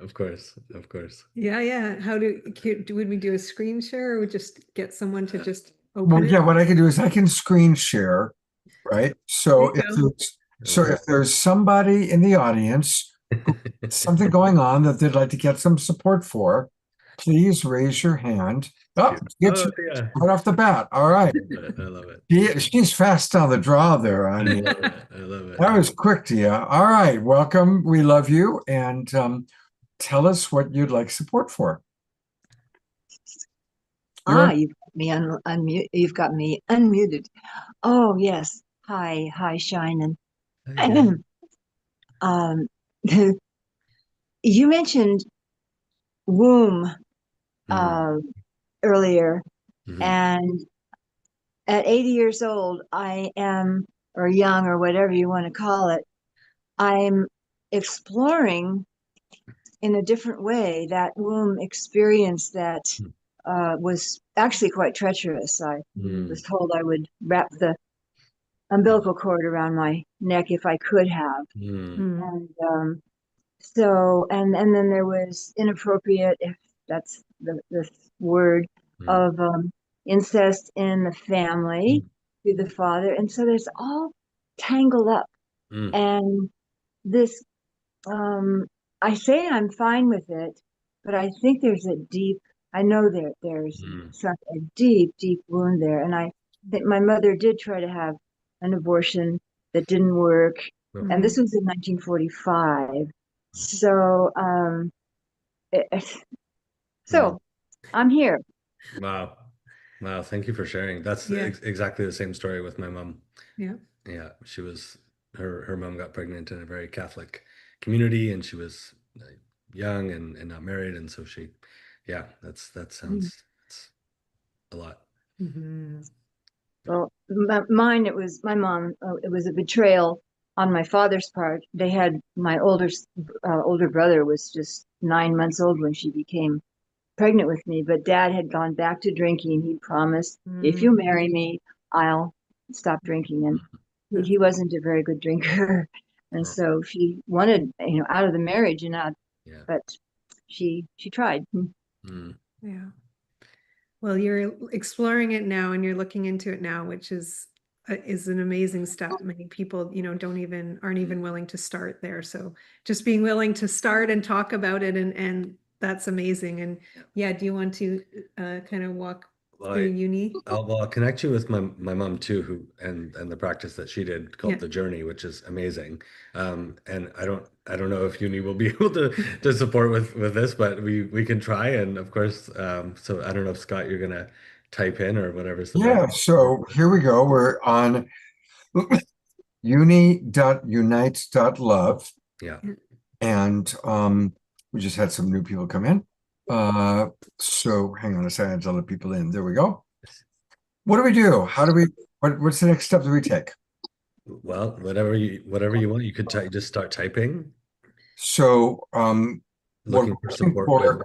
Of course, of course. Yeah. How would we do a screen share, or would just get someone to just open Well, it? yeah, what I can do is I can screen share, right? So if there's somebody in the audience, something going on that they'd like to get some support for, please raise your hand. Right off the bat. All right. I love it. She's fast on the draw there, Anya. I love it. That was quick, Dia. All right, welcome. We love you, and tell us what you'd like support for. You've got me unmuted. Oh yes. Hi, Shine. And you mentioned womb earlier, and at 80 years old, I am, or young, or whatever you want to call it, I'm exploring in a different way that womb experience that was actually quite treacherous. I was told I would wrap the umbilical cord around my neck if I could have. And and then there was inappropriate, if that's the word, of incest in the family through the father. And so there's all tangled up. And this, I say I'm fine with it, but I think there's I know there's a deep, deep wound there. And I think my mother did try to have an abortion that didn't work. And this was in 1945. So, I'm here. Wow. Thank you for sharing. That's exactly the same story with my mom. Yeah. She was, her mom got pregnant in a very Catholic community, and she was young and not married. And so that sounds a lot. Well, mine, it was my mom. It was a betrayal on my father's part. They had my older brother was just 9 months old when she became pregnant with me, but Dad had gone back to drinking. He promised, if you marry me, I'll stop drinking. And he wasn't a very good drinker. And so she wanted, out of the marriage, but she tried. Yeah. Well, you're exploring it now, and you're looking into it now, which is an amazing step. Many people, aren't even willing to start there. So just being willing to start and talk about it, and that's amazing. And do you want to kind of walk through Uni? I'll connect you with my mom too, and the practice that she did called The Journey, which is amazing. And I don't know if Uni will be able to support with this, but we can try. And of course, so I don't know if Scott, you're gonna type in or whatever. So here we go. We're on uni.unite.love. And we just had some new people come in. So hang on a second to let people in. There we go. What do we do? What's the next step that we take? Well, whatever you want. You could just start typing. So looking for support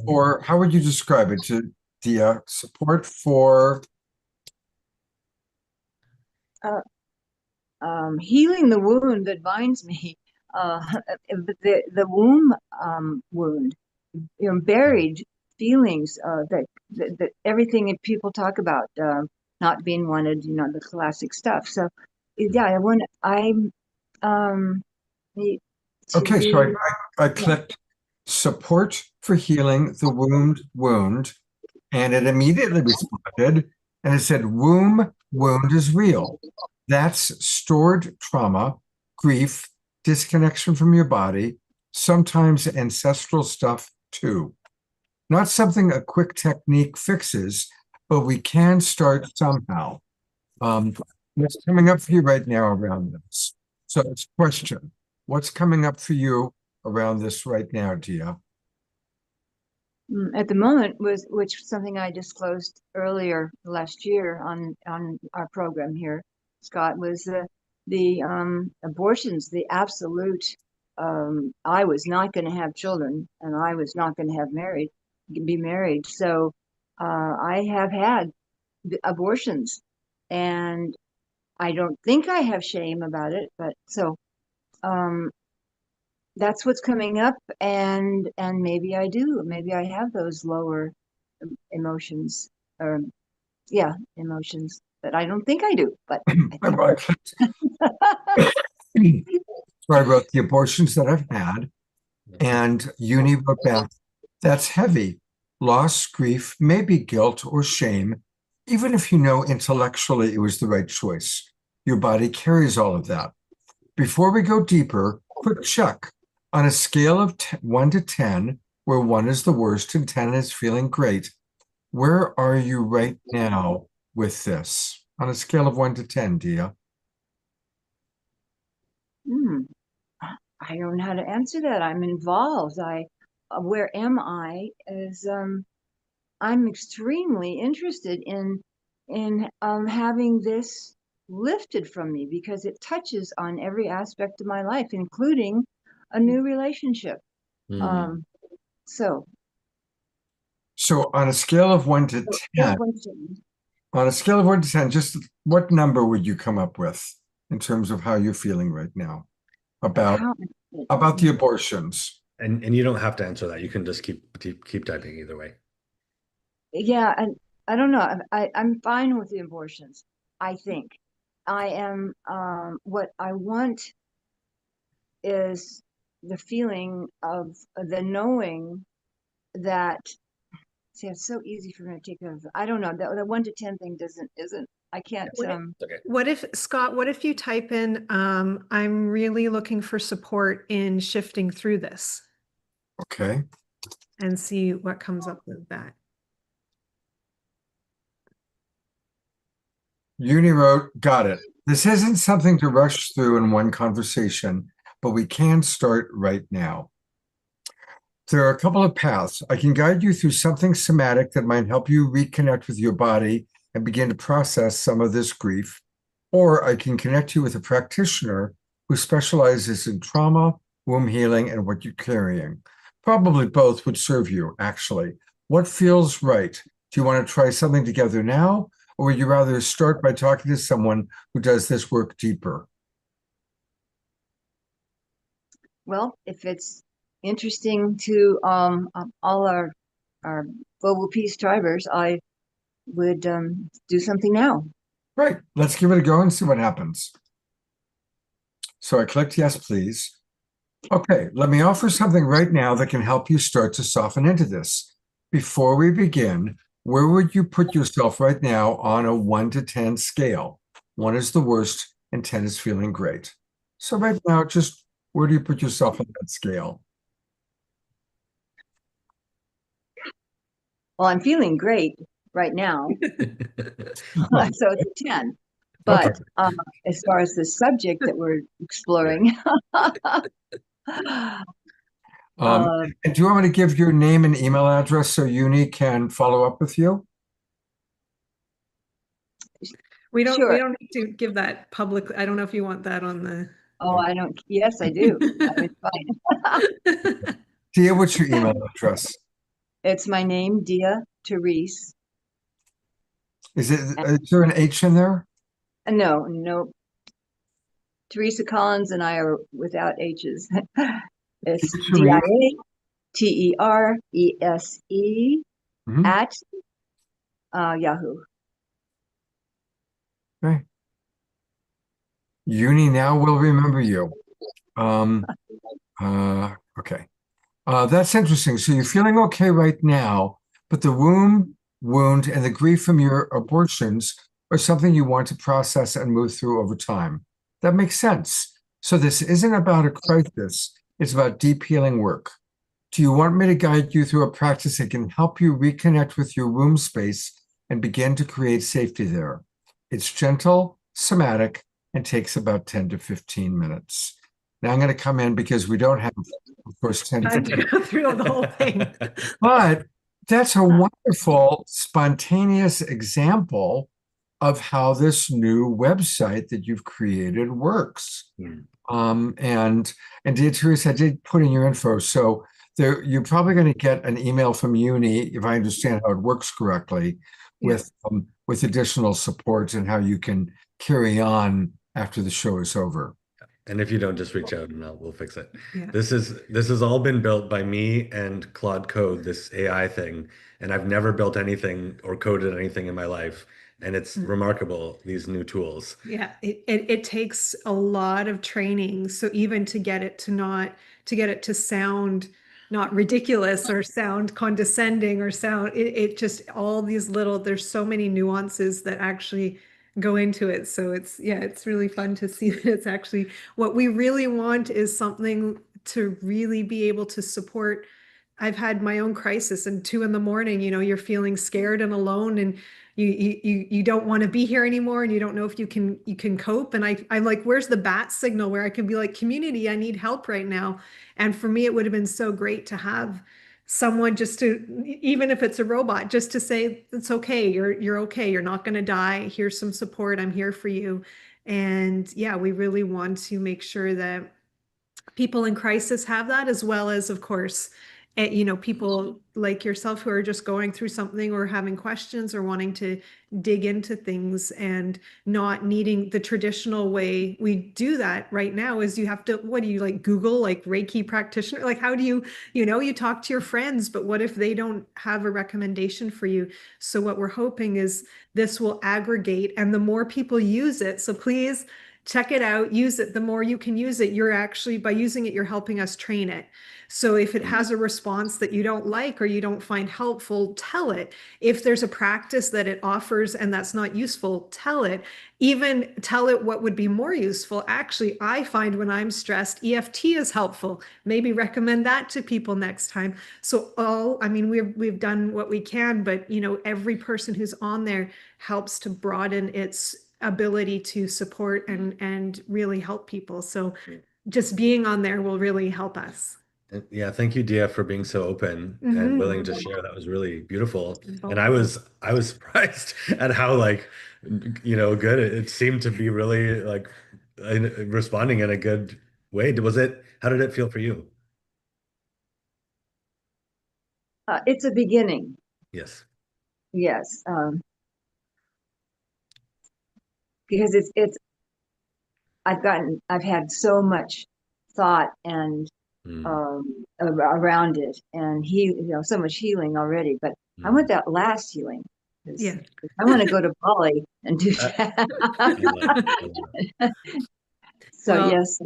for how would you describe it to Dia? Support for healing the wound that binds me. The womb wound, buried feelings that everything that people talk about, not being wanted, the classic stuff. So okay, so I clicked support for healing the wound, and it immediately responded, and it said womb wound is real. That's stored trauma, grief, disconnection from your body, sometimes ancestral stuff too. Not something a quick technique fixes, but we can start somehow. What's coming up for you right now around this? So it's a question. What's coming up for you around this right now, Dia? At the moment, which was something I disclosed earlier last year on our program here, Scott, was the abortions, the absolute. I was not going to have children, and I was not going to be married. So I have had abortions, and I don't think I have shame about it. But so that's what's coming up, and maybe I do. Maybe I have those lower emotions, or emotions that I don't think I do. But I think So I wrote the abortions that I've had, and Uni wrote back, that's heavy. Loss, grief, maybe guilt or shame, even if you know intellectually it was the right choice. Your body carries all of that. Before we go deeper, quick check. On a scale of 1 to 10, where 1 is the worst and 10 is feeling great, where are you right now with this? On a scale of 1 to 10, Dia? I don't know how to answer that. I'm involved. Where am I? I'm extremely interested in having this lifted from me, because it touches on every aspect of my life, including a new relationship. So on a scale of 1 to 10, on a scale of 1 to 10, just what number would you come up with in terms of how you're feeling right now about the abortions? And you don't have to answer that. You can just keep typing either way. Yeah, and I don't know. I'm fine with the abortions. I think I am. What I want is the feeling of the knowing that. See, it's so easy for me to take of. I don't know. The 1 to 10 thing isn't. I can't. What if, Scott, what if you type in, I'm really looking for support in shifting through this? Okay. And see what comes up with that. Uni wrote, got it. This isn't something to rush through in one conversation, but we can start right now. There are a couple of paths. I can guide you through something somatic that might help you reconnect with your body and begin to process some of this grief. Or I can connect you with a practitioner who specializes in trauma, womb healing, and what you're carrying. Probably both would serve you, actually. What feels right? Do you want to try something together now? Or would you rather start by talking to someone who does this work deeper? Well, if it's interesting to all our Global Peace Tribers, I would do something now. Right. Let's give it a go and see what happens. So I clicked yes, please. Okay, let me offer something right now that can help you start to soften into this. Before we begin, where would you put yourself right now on a 1 to 10 scale? 1 is the worst and 10 is feeling great. So right now, just where do you put yourself on that scale? Well, I'm feeling great right now. So it's a 10. But okay. As far as the subject that we're exploring, and do you want me to give your name and email address so Uni can follow up with you? We don't Sure. We don't need to give that publicly. I don't know if you want that on the. Oh, I don't. Yes, I do. It's fine. Dia, what's your email address? It's my name, Dia Therese. Is there an H in there? No. Teresa Collins and I are without H's. It's DIATERESE at Yahoo. Okay. Uni now will remember you. Okay. That's interesting. So you're feeling okay right now, but the wound and the grief from your abortions are something you want to process and move through over time. That makes sense. So this isn't about a crisis. It's about deep healing work. Do you want me to guide you through a practice that can help you reconnect with your womb space and begin to create safety there? It's gentle, somatic, and takes about 10 to 15 minutes. Now I'm going to come in because we don't have, of course, 10 to Time to 15 go through the whole thing. But that's a wonderful, spontaneous example of how this new website that you've created works. And dear Teresa, I did put in your info. So there, you're probably going to get an email from Uni, if I understand how it works correctly, with additional supports and how you can carry on after the show is over. And if you don't, just reach out and we'll fix it. Yeah. This has all been built by me and Claude Code, this AI thing. And I've never built anything or coded anything in my life. And it's remarkable, these new tools. Yeah, it takes a lot of training. So even to get it to sound not ridiculous or sound condescending or sound, it just all these little, there's so many nuances that actually go into it. So it's really fun to see that it's actually what we really want is something to really be able to support. I've had my own crisis, and 2 a.m, you're feeling scared and alone, and you don't want to be here anymore, and you don't know if you can cope. And I'm like, where's the bat signal where I can be like, community, I need help right now. And for me, it would have been so great to have someone just to, even if it's a robot, just to say, it's okay, you're okay, you're not going to die, here's some support, I'm here for you. And yeah, we really want to make sure that people in crisis have that, as well as, of course, people like yourself who are just going through something or having questions or wanting to dig into things and not needing the traditional way we do that right now is you have to, what do you like, Google like Reiki practitioner? Like, how do you talk to your friends, but what if they don't have a recommendation for you? So what we're hoping is this will aggregate, and the more people use it, so please check it out, use it. The more you can use it, you're actually, by using it, you're helping us train it. So if it has a response that you don't like or you don't find helpful, tell it. If there's a practice that it offers and that's not useful, tell it. Even tell it what would be more useful. Actually, I find when I'm stressed, EFT is helpful. Maybe recommend that to people next time. So we've done what we can, but every person who's on there helps to broaden its ability to support and really help people. So just being on there will really help us. Yeah, thank you, Dia, for being so open and willing to share. That was really beautiful. And I was surprised at how good it seemed to be, really responding in a good way. How did it feel for you? It's a beginning. Yes. Yes. Because I've had so much thought and around it, and so much healing already. But I want that last healing. Yeah. I want to go to Bali and do that. So yes.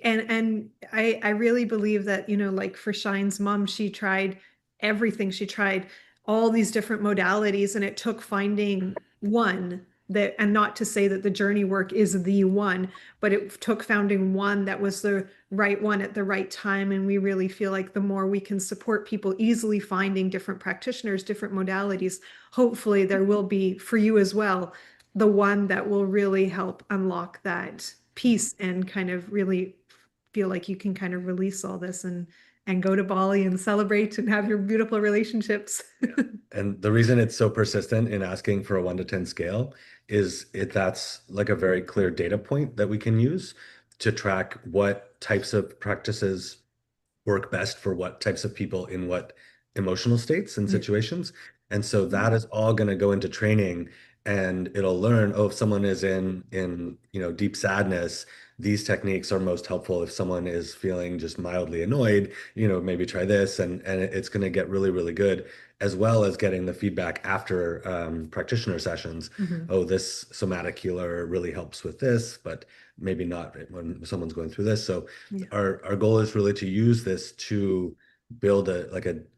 And I really believe that, like for Shine's mom, she tried everything. She tried all these different modalities, and it took finding one that, and not to say that the journey work is the one, but it took finding one that was the right one at the right time. And we really feel like the more we can support people easily finding different practitioners, different modalities, hopefully there will be for you as well, the one that will really help unlock that peace and kind of really feel like you can kind of release all this and go to Bali and celebrate and have your beautiful relationships. And the reason it's so persistent in asking for a 1 to 10 scale is that's like a very clear data point that we can use to track what types of practices work best for what types of people in what emotional states and situations. And so that is all going to go into training, and it'll learn, if someone is in deep sadness, these techniques are most helpful. If someone is feeling just mildly annoyed, maybe try this, and it's going to get really, really good, as well as getting the feedback after practitioner sessions. Oh, this somatic healer really helps with this, but maybe not when someone's going through this. So our goal is really to use this to build a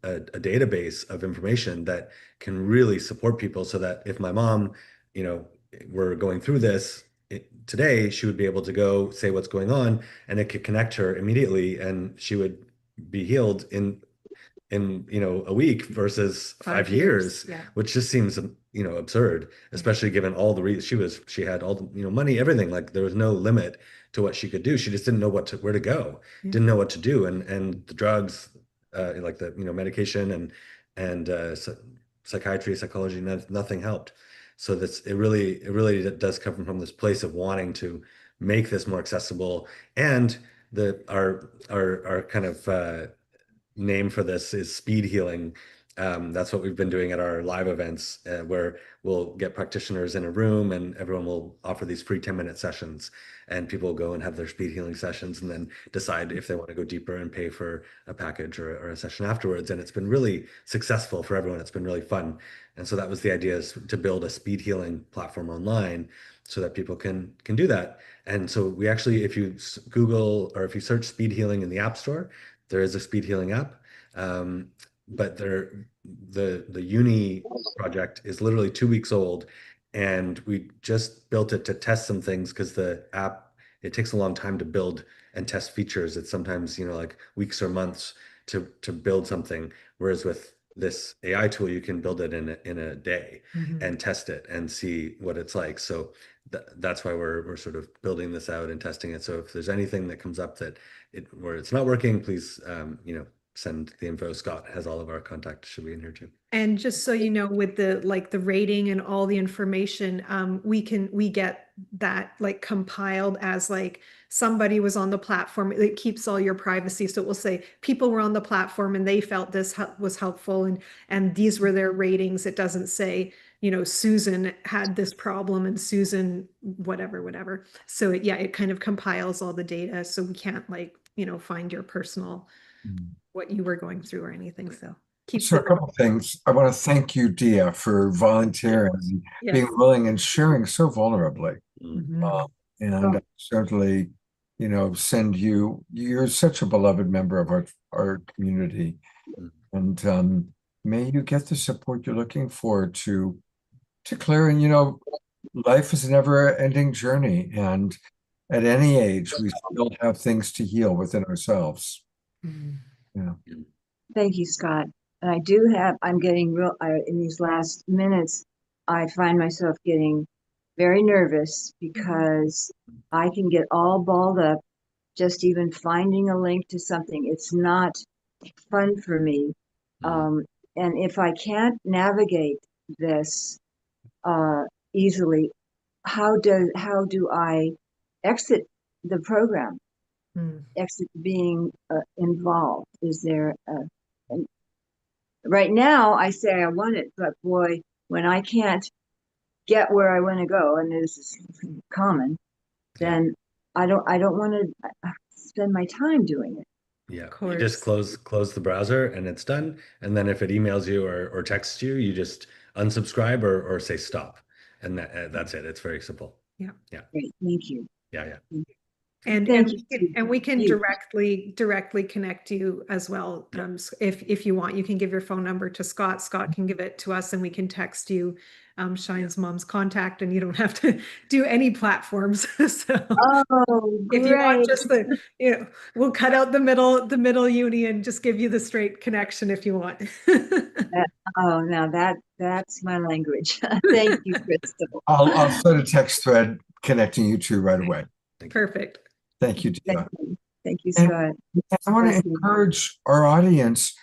database of information that can really support people, so that if my mom, we're going through this, today she would be able to go say what's going on, and it could connect her immediately, and she would be healed in a week versus 5 years, Yeah. which just seems absurd, especially given all the reasons she had all the money, everything. Like there was no limit to what she could do. She just didn't know where to go, Yeah. didn't know what to do, and the drugs, like the medication and psychiatry, psychology, nothing helped. So it really does come from this place of wanting to make this more accessible, and our kind of name for this is speed healing. That's what we've been doing at our live events, where we'll get practitioners in a room and everyone will offer these free 10-minute sessions, and people will go and have their speed healing sessions and then decide if they want to go deeper and pay for a package or a session afterwards. And it's been really successful for everyone. It's been really fun. And so that was the idea, is to build a speed healing platform online so that people can do that. And so we actually, if you Google or if you search speed healing in the App Store, there is a speed healing app, but the Uni project is literally 2 weeks old, and we just built it to test some things, because the app, it takes a long time to build and test features. It's sometimes like weeks or months to build something, whereas with this AI tool you can build it in a day and test it and see what it's like. So that's why we're sort of building this out and testing it. So if there's anything that comes up where it's not working, please send the info. Scott has all of our contact, should be in here too. And just so you know, with the rating and all the information, we get that compiled as somebody was on the platform. It keeps all your privacy. So it will say people were on the platform and they felt this was helpful, and these were their ratings. It doesn't say, Susan had this problem and Susan whatever. So it kind of compiles all the data, so we can't find your personal what you were going through or anything. So a couple of things. I want to thank you, Dia, for volunteering and being willing and sharing so vulnerably. And certainly, send you. You're such a beloved member of our community, and may you get the support you're looking for to clear. And life is a never-ending journey, and at any age, we still have things to heal within ourselves. Yeah. Thank you, Scott. And I'm getting in these last minutes, I find myself getting very nervous, because I can get all balled up just even finding a link to something. It's not fun for me. And if I can't navigate this easily, how do I exit the program? Exit being involved? Is there right now I say I want it, but boy, when I can't get where I want to go, and this is common, then I don't want to spend my time doing it. Yeah, you just close the browser and it's done. And then if it emails you or texts you, you just unsubscribe or say stop, and that's it. It's very simple. Yeah. Great, thank you. Yeah. And we can directly connect you as well. If you want, you can give your phone number to Scott. Scott can give it to us, and we can text you Shine's mom's contact, and you don't have to do any platforms. So if you want just we'll cut out the middle Uni and just give you the straight connection if you want. Now that's my language. Thank you, Crystal. I'll send a text thread connecting you two right away. Perfect. Thank you, Dia. Thank you, Scott. I want to encourage our audience,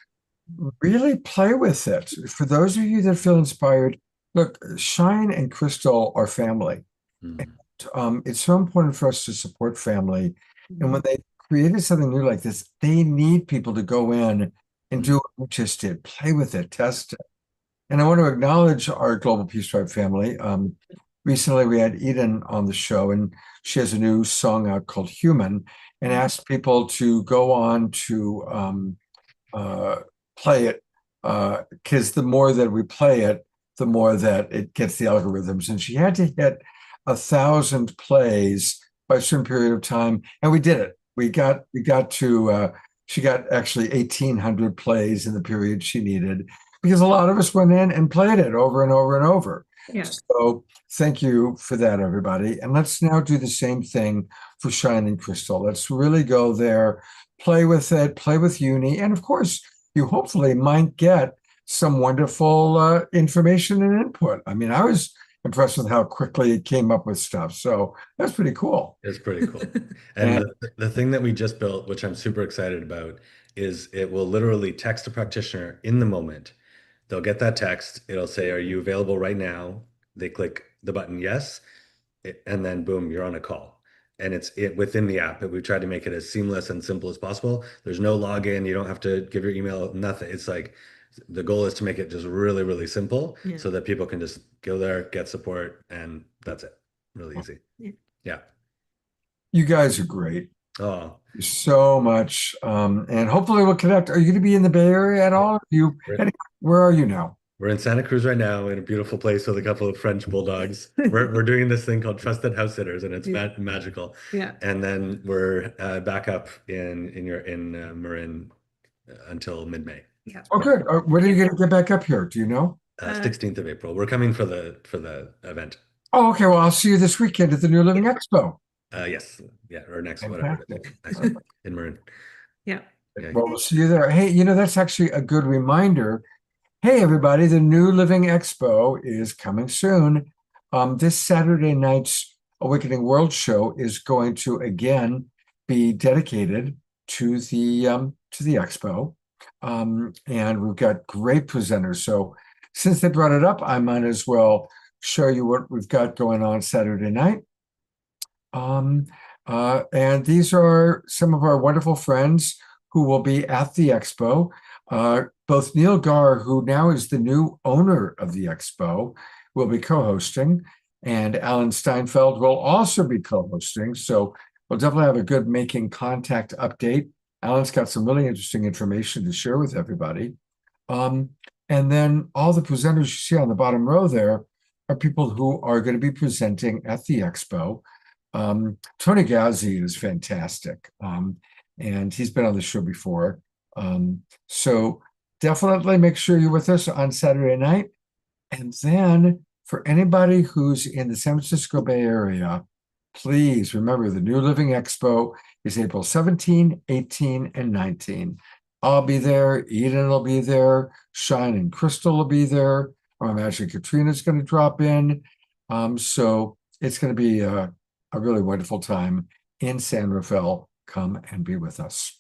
really play with it. For those of you that feel inspired, look, Shine and Crystal are family. It's so important for us to support family. And when they created something new like this, they need people to go in and do what we just did. Play with it, test it. And I want to acknowledge our Global Peace Tribe family. Recently, we had Eden on the show, and she has a new song out called Human, and asked people to go on to play it, because the more that we play it, the more that it gets the algorithms. And she had to hit 1,000 plays by a certain period of time, and we did it. We got to, she got actually 1,800 plays in the period she needed, because a lot of us went in and played it over and over and over. Yeah. So thank you for that, everybody. And let's now do the same thing for Shining Crystal. Let's really go there, play with it, play with Uni. And of course, you hopefully might get some wonderful information and input. I mean, I was impressed with how quickly it came up with stuff. So that's pretty cool. It's pretty cool. And the thing that we just built, which I'm super excited about, is it will literally text a practitioner in the moment. They'll get that text. It'll say, "Are you available right now?" They click the button yes, and then boom, you're on a call. And it's within the app. We've tried to make it as seamless and simple as possible. There's no login. You don't have to give your email, nothing. It's like the goal is to make it just really, really simple so that people can just go there, get support, and that's it. Really easy. Yeah. You guys are great. Oh, So much. And hopefully we'll connect. Are you going to be in the Bay Area at all? Where are you now? we're in Santa Cruz right now, in a beautiful place with a couple of French bulldogs. We're doing this thing called Trusted House Sitters, and it's magical. Yeah. And then we're back up in Marin until mid-May. Yeah. Oh, good. When are you going to get back up here? Do you know? 16th of April. We're coming for the event. Oh, okay. Well, I'll see you this weekend at the New Living Expo. Yes. Yeah. Or next, Fantastic. whatever. In Marin. Yeah. Well, we'll see you there. Hey, that's actually a good reminder. Hey, everybody, the New Living Expo is coming soon. This Saturday night's Awakening World show is going to again be dedicated to the expo. And we've got great presenters. So since they brought it up, I might as well show you what we've got going on Saturday night. And these are some of our wonderful friends who will be at the expo. Both Neil Gar, who now is the new owner of the expo, will be co-hosting, and Alan Steinfeld will also be co-hosting. So we'll definitely have a good making contact update. Alan's got some really interesting information to share with everybody. And then all the presenters you see on the bottom row there are people who are going to be presenting at the expo. Tony Gazzi is fantastic. And he's been on the show before. So definitely make sure you're with us on Saturday night. And then for anybody who's in the San Francisco Bay Area, please remember the New Living Expo is April 17, 18, and 19. I'll be there. Eden will be there. Shining Crystal will be there. I imagine Katrina's going to drop in. So it's going to be a really wonderful time in San Rafael. Come and be with us.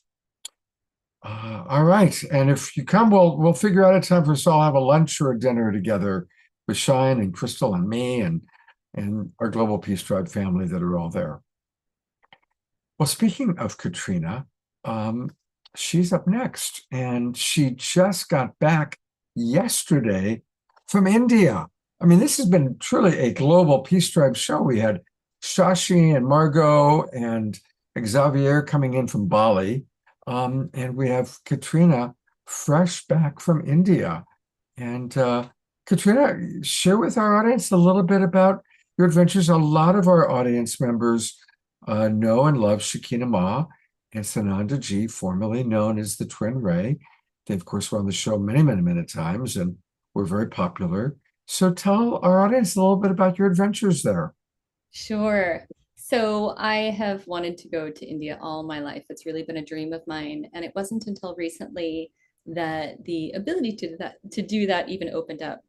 All right. And if you come, we'll figure out a time for us all to have a lunch or a dinner together with Shine and Crystal and me and our Global Peace Tribe family that are all there. Well, speaking of Katrina, she's up next, and she just got back yesterday from India. I mean, this has been truly a Global Peace Tribe show. We had Shashi and Margot and Xavier coming in from Bali. And we have Katrina fresh back from India. And Katrina, share with our audience a little bit about your adventures. A lot of our audience members know and love Shekinah Ma and Sananda Ji, formerly known as the Twin Ray. They, of course, were on the show many, many, many times and were very popular. So tell our audience a little bit about your adventures there. Sure. So I have wanted to go to India all my life. It's really been a dream of mine. And it wasn't until recently that the ability to do that even opened up.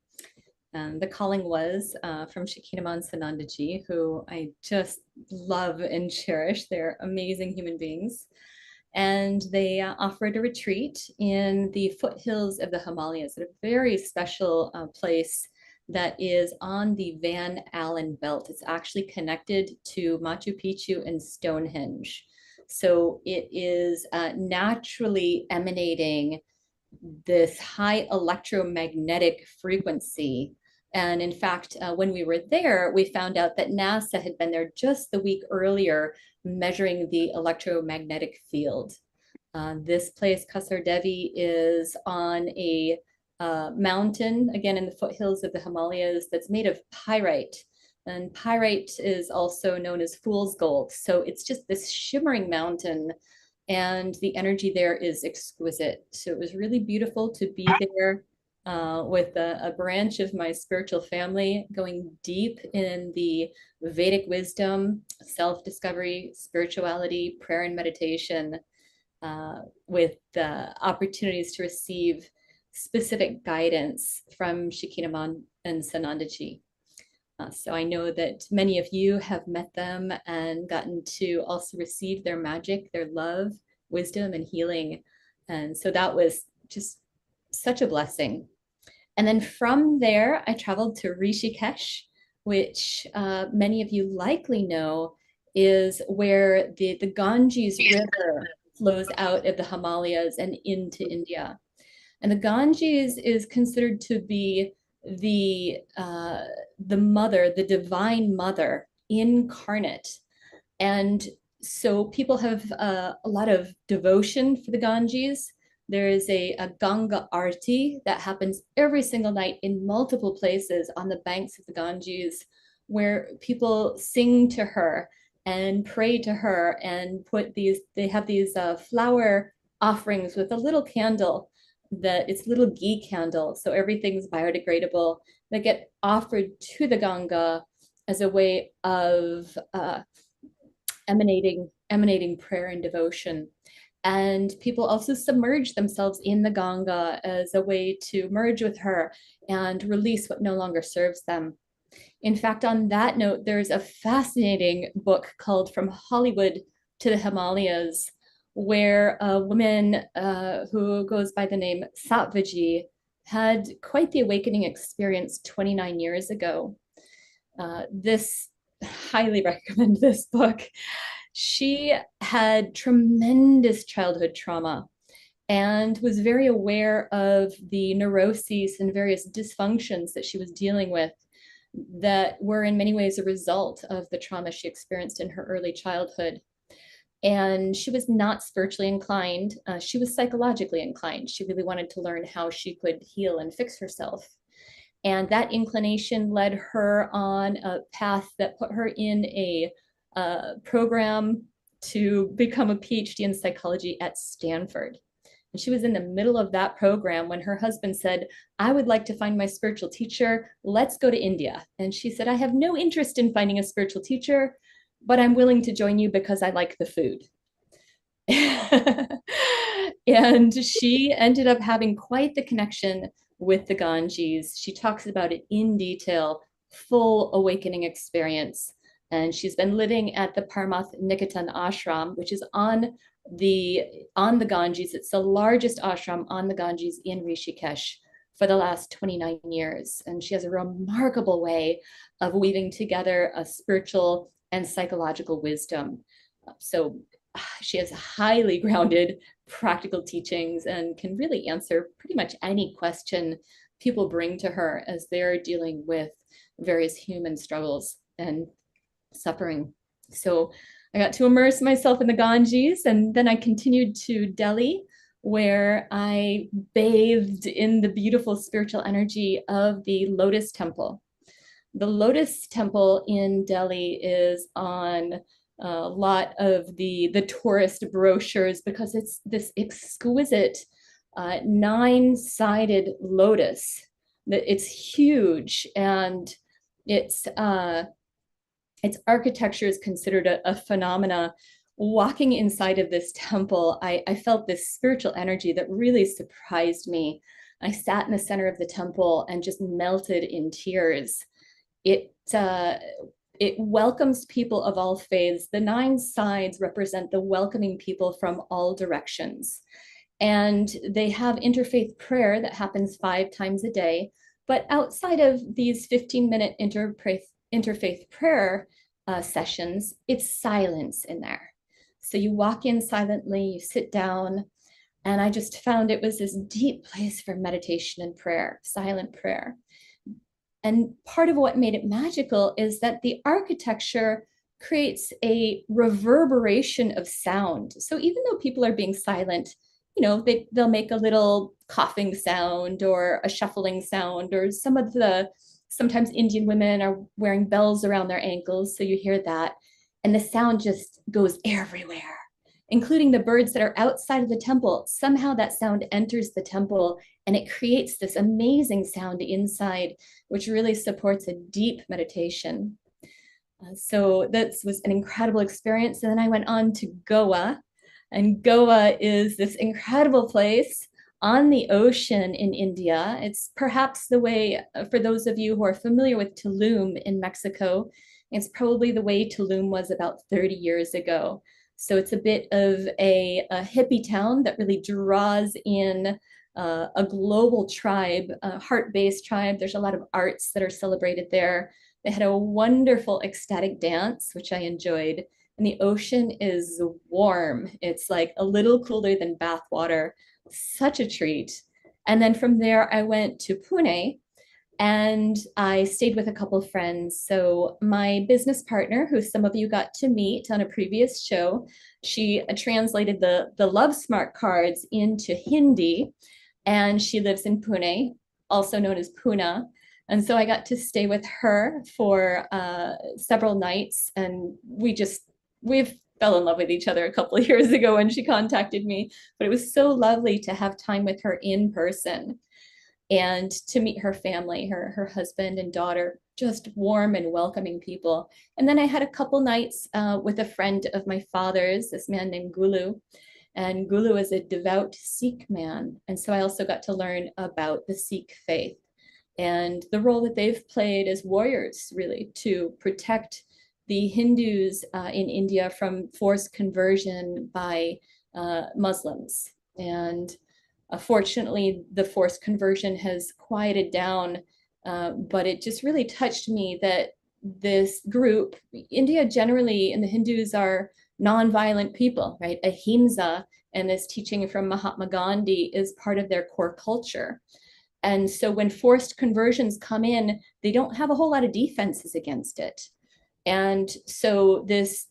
The calling was from Shekinah Ma and Sananda Ji, who I just love and cherish. They're amazing human beings. And they offered a retreat in the foothills of the Himalayas, at a very special place that is on the Van Allen belt. It's actually connected to Machu Picchu and Stonehenge. So it is naturally emanating this high electromagnetic frequency. And in fact, when we were there, we found out that NASA had been there just the week earlier measuring the electromagnetic field. This place, Kasar Devi, is on a mountain, again, in the foothills of the Himalayas, that's made of pyrite. And pyrite is also known as fool's gold. So it's just this shimmering mountain, and the energy there is exquisite. So it was really beautiful to be there with a branch of my spiritual family going deep in the Vedic wisdom, self-discovery, spirituality, prayer and meditation, with opportunities to receive specific guidance from Shakinaman and Sanandaji. So I know that many of you have met them and gotten to also receive their magic, their love, wisdom, and healing. And so that was just such a blessing. And then from there, I traveled to Rishikesh, which many of you likely know is where the Ganges River flows out of the Himalayas and into India. And the Ganges is considered to be the mother, the divine mother incarnate. And so people have a lot of devotion for the Ganges. There is a Ganga Arti that happens every single night in multiple places on the banks of the Ganges, where people sing to her and pray to her and they have these flower offerings with a little candle it's little ghee candle. So everything's biodegradable that get offered to the Ganga as a way of emanating prayer and devotion. And people also submerge themselves in the Ganga as a way to merge with her and release what no longer serves them. In fact, on that note, there's a fascinating book called From Hollywood to the Himalayas, where a woman who goes by the name Sattvaji had quite the awakening experience 29 years ago. Highly recommend this book. She had tremendous childhood trauma and was very aware of the neuroses and various dysfunctions that she was dealing with that were in many ways a result of the trauma she experienced in her early childhood. And she was not spiritually inclined. She was psychologically inclined. She really wanted to learn how she could heal and fix herself. And that inclination led her on a path that put her in a program to become a PhD in psychology at Stanford. And she was in the middle of that program when her husband said, I would like to find my spiritual teacher. Let's go to India. And she said, I have no interest in finding a spiritual teacher, but I'm willing to join you because I like the food. And she ended up having quite the connection with the Ganges. She talks about it in detail, full awakening experience. And she's been living at the Paramath Niketan ashram, which is on the Ganges. It's the largest ashram on the Ganges in Rishikesh for the last 29 years. And she has a remarkable way of weaving together a spiritual and psychological wisdom. So she has highly grounded practical teachings and can really answer pretty much any question people bring to her as they're dealing with various human struggles and suffering. So I got to immerse myself in the Ganges, and then I continued to Delhi, where I bathed in the beautiful spiritual energy of the Lotus Temple. The Lotus Temple in Delhi is on a lot of the tourist brochures because it's this exquisite 9-sided lotus. It's huge, and its architecture is considered a phenomena. Walking inside of this temple, I felt this spiritual energy that really surprised me. I sat in the center of the temple and just melted in tears. It welcomes people of all faiths. The 9 sides represent the welcoming people from all directions. And they have interfaith prayer that happens 5 times a day. But outside of these 15-minute interfaith prayer sessions, it's silence in there. So you walk in silently, you sit down, and I just found it was this deep place for meditation and prayer, silent prayer. And part of what made it magical is that the architecture creates a reverberation of sound. So even though people are being silent, they'll make a little coughing sound or a shuffling sound, or sometimes Indian women are wearing bells around their ankles, so you hear that. And the sound just goes everywhere. including the birds that are outside of the temple. Somehow that sound enters the temple and it creates this amazing sound inside, which really supports a deep meditation. So that was an incredible experience. And then I went on to Goa, and Goa is this incredible place on the ocean in India. It's perhaps the way, for those of you who are familiar with Tulum in Mexico, it's probably the way Tulum was about 30 years ago. So it's a bit of a hippie town that really draws in a global tribe, a heart-based tribe. There's a lot of arts that are celebrated there. They had a wonderful ecstatic dance, which I enjoyed. And the ocean is warm. It's like a little cooler than bath water. Such a treat. And then from there, I went to Pune and I stayed with a couple of friends. So my business partner, who some of you got to meet on a previous show, she translated the Love Smart cards into Hindi, and she lives in Pune, also known as Pune. And so I got to stay with her for several nights, and we fell in love with each other a couple of years ago when she contacted me. But it was so lovely to have time with her in person and to meet her family, her husband and daughter, just warm and welcoming people. And then I had a couple nights with a friend of my father's, this man named Gulu. And Gulu is a devout Sikh man. And so I also got to learn about the Sikh faith and the role that they've played as warriors, really, to protect the Hindus in India from forced conversion by Muslims. And fortunately, the forced conversion has quieted down, but it just really touched me that this group, India generally, and the Hindus are nonviolent people, right? Ahimsa, and this teaching from Mahatma Gandhi is part of their core culture. And so when forced conversions come in, they don't have a whole lot of defenses against it. And so this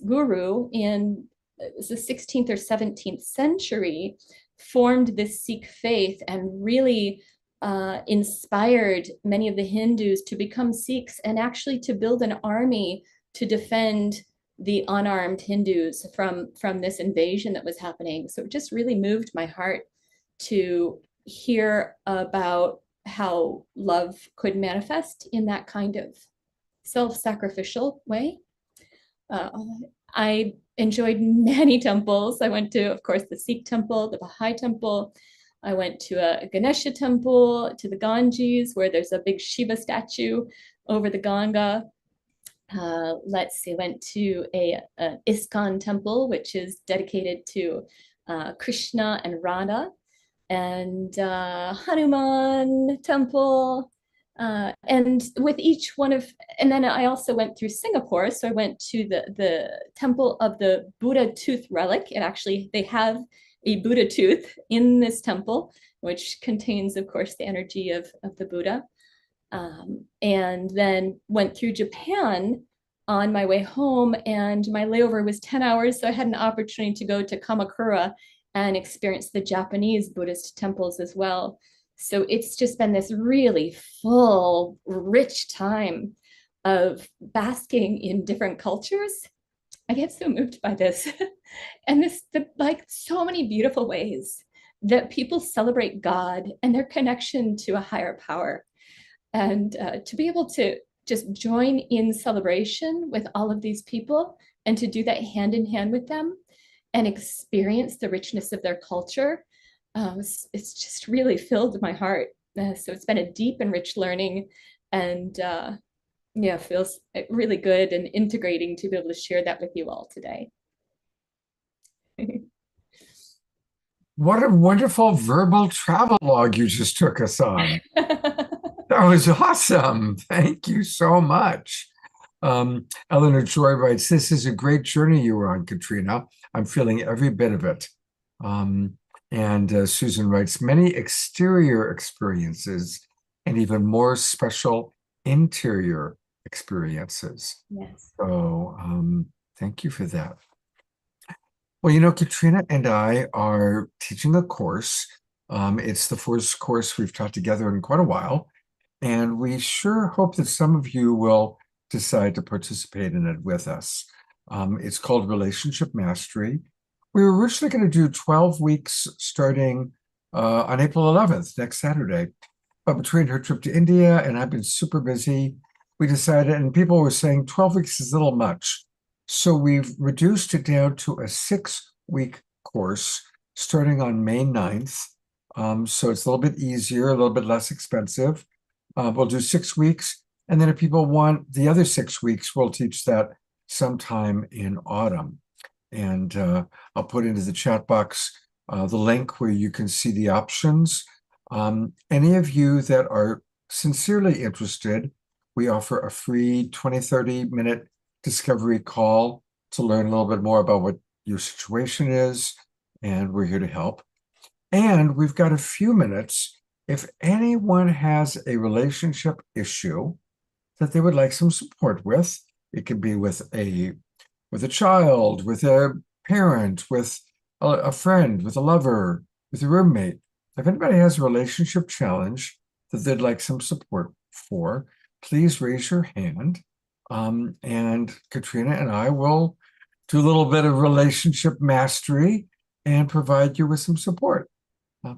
guru in the 16th or 17th century formed this Sikh faith and really inspired many of the Hindus to become Sikhs and actually to build an army to defend the unarmed Hindus from this invasion that was happening. So it just really moved my heart to hear about how love could manifest in that kind of self-sacrificial way. I enjoyed many temples. I went to, of course, the Sikh temple, the Baha'i temple. I went to a Ganesha temple, to the Ganges, where there's a big Shiva statue over the Ganga. Let's see, went to an ISKCON temple, which is dedicated to Krishna and Radha, and Hanuman temple. And with each one of, and then I also went through Singapore. So I went to the temple of the Buddha tooth relic. And actually they have a Buddha tooth in this temple, which contains, of course, the energy of the Buddha. And then went through Japan on my way home, and my layover was 10 hours. So I had an opportunity to go to Kamakura and experience the Japanese Buddhist temples as well. So it's just been this really full, rich time of basking in different cultures. I get so moved by this. And like so many beautiful ways that people celebrate God and their connection to a higher power. And to be able to just join in celebration with all of these people and to do that hand in hand with them and experience the richness of their culture, it's just really filled my heart. So it's been a deep and rich learning, and yeah, feels really good and integrating to be able to share that with you all today. What a wonderful verbal travelogue you just took us on. That was awesome. Thank you so much. Eleanor Joy writes, "This is a great journey you were on, Katrina. I'm feeling every bit of it." And Susan writes, "Many exterior experiences and even more special interior experiences." Yes. So thank you for that. Well, you know, Katrina and I are teaching a course. It's the first course we've taught together in quite a while. And we sure hope that some of you will decide to participate in it with us. It's called Relationship Mastery. We were originally going to do 12 weeks starting on April 11th, next Saturday. But between her trip to India and I've been super busy, we decided, and people were saying 12 weeks is a little much. So we've reduced it down to a 6-week course starting on May 9th. So it's a little bit easier, a little bit less expensive. We'll do 6 weeks. And then if people want the other 6 weeks, we'll teach that sometime in autumn. And I'll put into the chat box the link where you can see the options. Any of you that are sincerely interested, we offer a free 20-30 minute discovery call to learn a little bit more about what your situation is, and we're here to help. And we've got a few minutes. If anyone has a relationship issue that they would like some support with, it could be with a child, with a parent, with a friend, with a lover, with a roommate. If anybody has a relationship challenge that they'd like some support for, please raise your hand. And Katrina and I will do a little bit of relationship mastery and provide you with some support.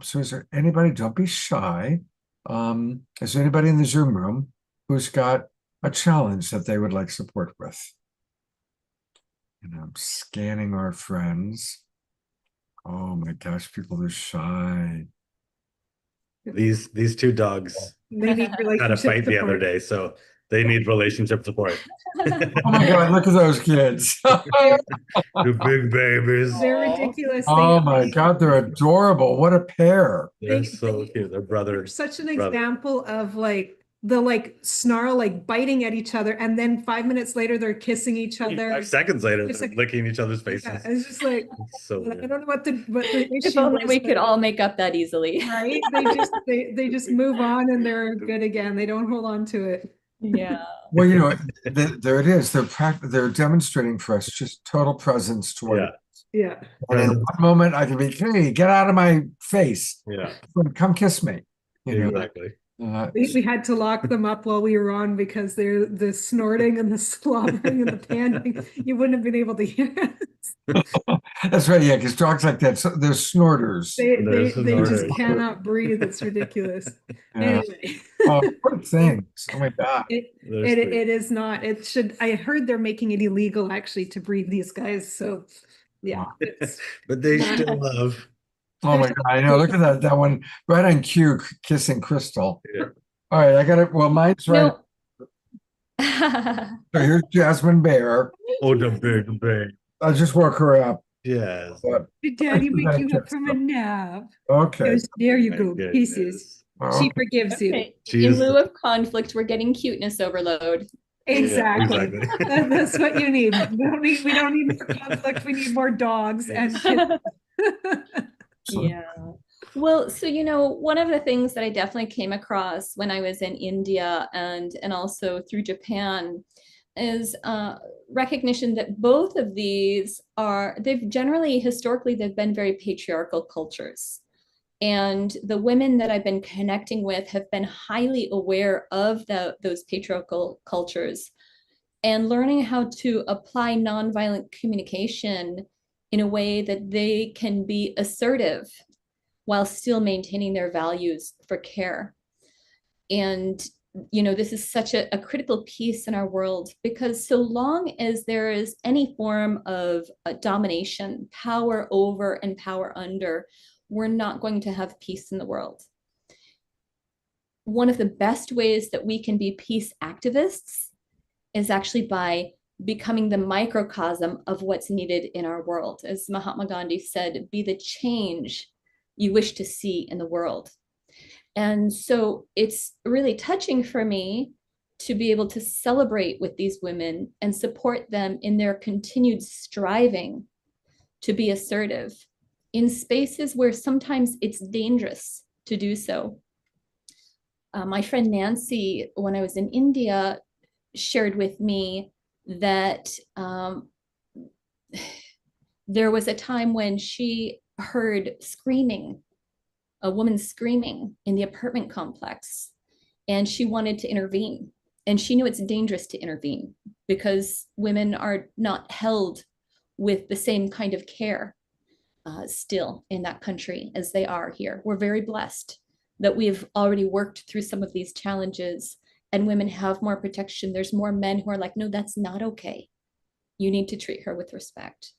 So is there anybody, don't be shy. Is there anybody in the Zoom room who's got a challenge that they would like support with? And I'm scanning our friends. Oh my gosh, people are shy. These two dogs They need had a relationship fight the other support. day, so they need relationship support. Oh my God, look at those kids. The big babies. They're ridiculous. Oh my God, they're adorable. What a pair. They're They- so cute. They're brothers. Such an brother. example of like the snarl, like biting at each other, and then 5 minutes later they're kissing each other. 5 seconds later, It's they're like- licking each other's Yeah, faces. it's just like It's so I weird. don't know what the If issue only was, we but- could all make up that easily. right. They just move on and they're good again. They don't hold on to it. Yeah. Well, you know, there it is. They're demonstrating for us just total presence toward Yeah. it. Yeah. And in one moment, I can be, hey, get out of my face. Yeah, Come kiss me. You know, exactly. We had to lock them up while we were on because they're the snorting and the slobbering and the panting. You wouldn't have been able to hear it. That's right. Yeah, because dogs like that, they're snorters. They just snorters. cannot breathe. It's ridiculous. Yeah. Anyway. Oh, poor things. Oh my God. They're It sweet. is not. It should. I heard they're making it illegal actually to breed these guys. So, yeah. it's- But they still love. Oh my God. I know. Look at that one right on cue, kissing Crystal. Yeah. All right. I got it. Well, mine's right. No. So here's Jasmine Bear. Oh, the big babe. I'll just woke her up. Yes. But, Did Daddy make make you you up up from from a a nap? okay. There you My go. goodness. Pieces. Oh, She forgives you. Okay. She In is- lieu of conflict, we're getting cuteness overload. Exactly. Yeah, exactly. That's what you need. We don't need more conflict. We need more dogs and kids. Yeah. Well, so one of the things that I definitely came across when I was in India and also through Japan is recognition that both of these they've generally historically they've been very patriarchal cultures. And the women that I've been connecting with have been highly aware of those patriarchal cultures and learning how to apply nonviolent communication in a way that they can be assertive while still maintaining their values for care. And, this is such a critical piece in our world because so long as there is any form of domination, power over and power under, we're not going to have peace in the world. One of the best ways that we can be peace activists is actually by becoming the microcosm of what's needed in our world. As Mahatma Gandhi said, be the change you wish to see in the world. And so it's really touching for me to be able to celebrate with these women and support them in their continued striving to be assertive in spaces where sometimes it's dangerous to do so. My friend Nancy, when I was in India, shared with me that there was a time when she heard screaming, a woman screaming in the apartment complex, and she wanted to intervene. And she knew it's dangerous to intervene because women are not held with the same kind of care. still in that country as they are here. We're very blessed that we've already worked through some of these challenges and women have more protection. There's more men who are like, no, that's not okay. You need to treat her with respect.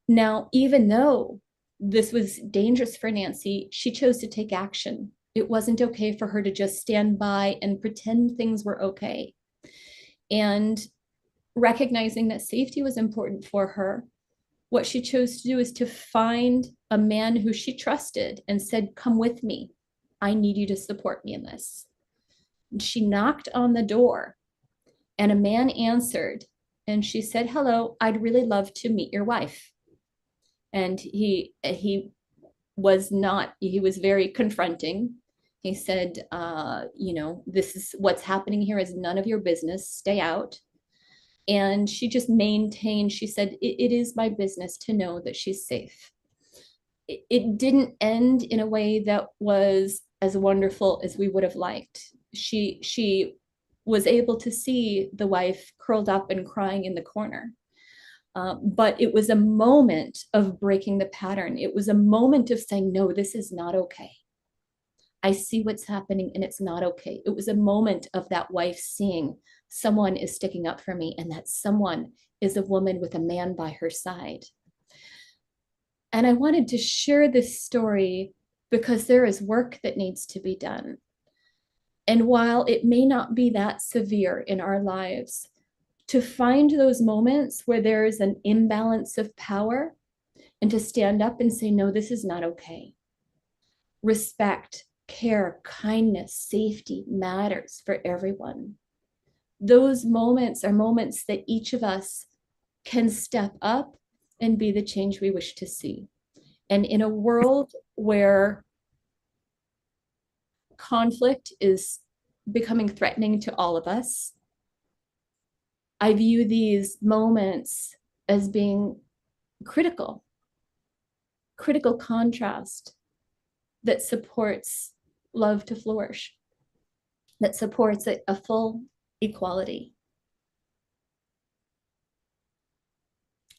Now, even though this was dangerous for Nancy, she chose to take action. It wasn't okay for her to just stand by and pretend things were okay. And recognizing that safety was important for her, what she chose to do is to find a man who she trusted and said, come with me. I need you to support me in this. And she knocked on the door and a man answered and she said, hello, I'd really love to meet your wife. And he was very confronting. He said, this is what's happening here is none of your business, stay out. And she just maintained, she said, it is my business to know that she's safe. It didn't end in a way that was as wonderful as we would have liked. She was able to see the wife curled up and crying in the corner. But it was a moment of breaking the pattern. It was a moment of saying, no, this is not okay. I see what's happening and it's not okay. It was a moment of that wife seeing someone is sticking up for me and that someone is a woman with a man by her side. And I wanted to share this story because there is work that needs to be done. And while it may not be that severe in our lives, to find those moments where there is an imbalance of power and to stand up and say, no, this is not okay. Respect, care, kindness, safety matters for everyone. Those moments are moments that each of us can step up and be the change we wish to see. And in a world where conflict is becoming threatening to all of us, I view these moments as being critical contrast that supports love to flourish, that supports a full equality.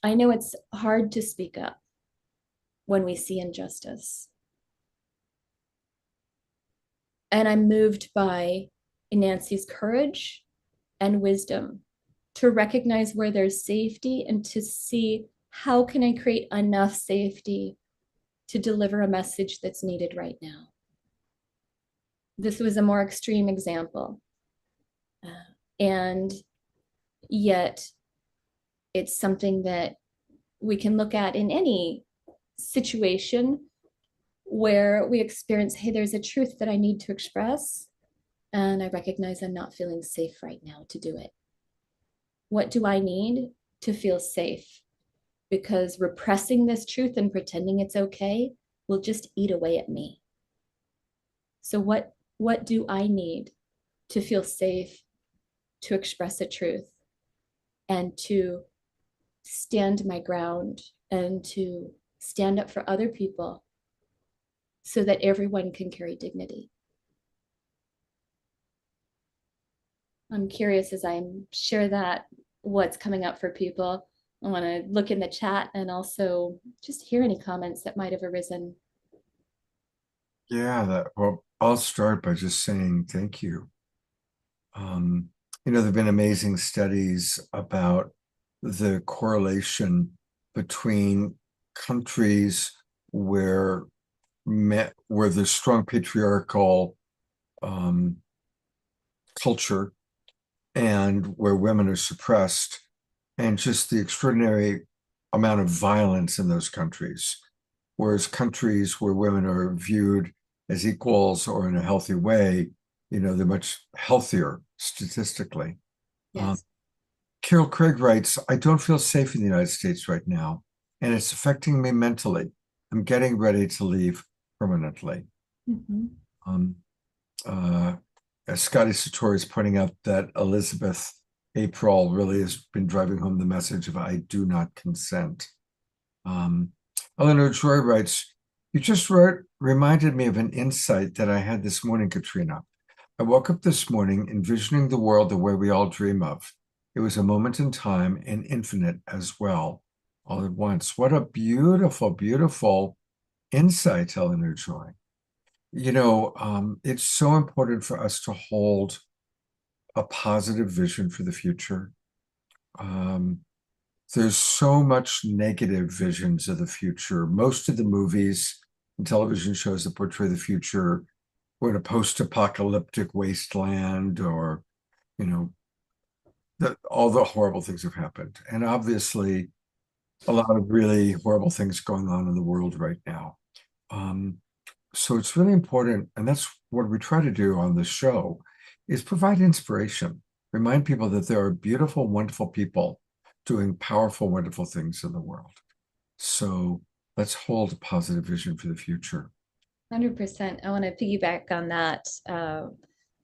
I know it's hard to speak up when we see injustice. And I'm moved by Nancy's courage and wisdom to recognize where there's safety and to see how can I create enough safety to deliver a message that's needed right now. This was a more extreme example. And yet it's something that we can look at in any situation where we experience, hey, there's a truth that I need to express, and I recognize I'm not feeling safe right now to do it. What do I need to feel safe? Because repressing this truth and pretending it's okay will just eat away at me. So what do I need to feel safe, to express a truth, and to stand my ground, and to stand up for other people so that everyone can carry dignity? I'm curious as I share that, what's coming up for people. I want to look in the chat and also just hear any comments that might have arisen. Yeah, well, I'll start by just saying thank you. There have been amazing studies about the correlation between countries where there's strong patriarchal culture and where women are suppressed, and just the extraordinary amount of violence in those countries. Whereas countries where women are viewed as equals or in a healthy way, they're much healthier statistically. Yes. Carol Craig writes, I don't feel safe in the United States right now, and it's affecting me mentally. I'm getting ready to leave permanently. Mm-hmm. Scotty Satori is pointing out that Elizabeth April really has been driving home the message of I do not consent. Eleanor Joy writes, you just reminded me of an insight that I had this morning, Katrina. I woke up this morning envisioning the world the way we all dream of. It was a moment in time and infinite as well. all at once. What a beautiful, beautiful insight, Eleanor Joy. You know, it's so important for us to hold a positive vision for the future. There's so much negative visions of the future. Most of the movies and television shows that portray the future were in a post-apocalyptic wasteland, or, you know, all the horrible things have happened. And obviously, a lot of really horrible things going on in the world right now. So it's really important, and that's what we try to do on this show, is provide inspiration, remind people that there are beautiful, wonderful people doing powerful, wonderful things in the world. So let's hold a positive vision for the future. 100%. I want to piggyback on that.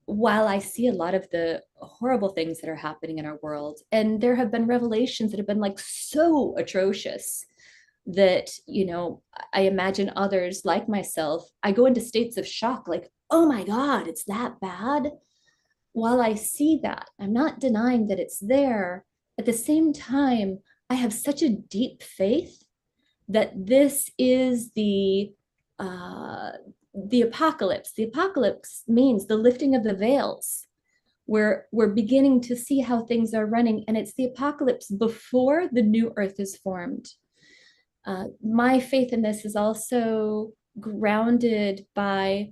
While I see a lot of the horrible things that are happening in our world, and there have been revelations that have been like so atrocious that, you know, I imagine others like myself, I go into states of shock, like, oh my God, it's that bad. While I see that, I'm not denying that it's there. At the same time, I have such a deep faith that this is the apocalypse. The apocalypse means the lifting of the veils. We're beginning to see how things are running, and it's the apocalypse before the new earth is formed. My faith in this is also grounded by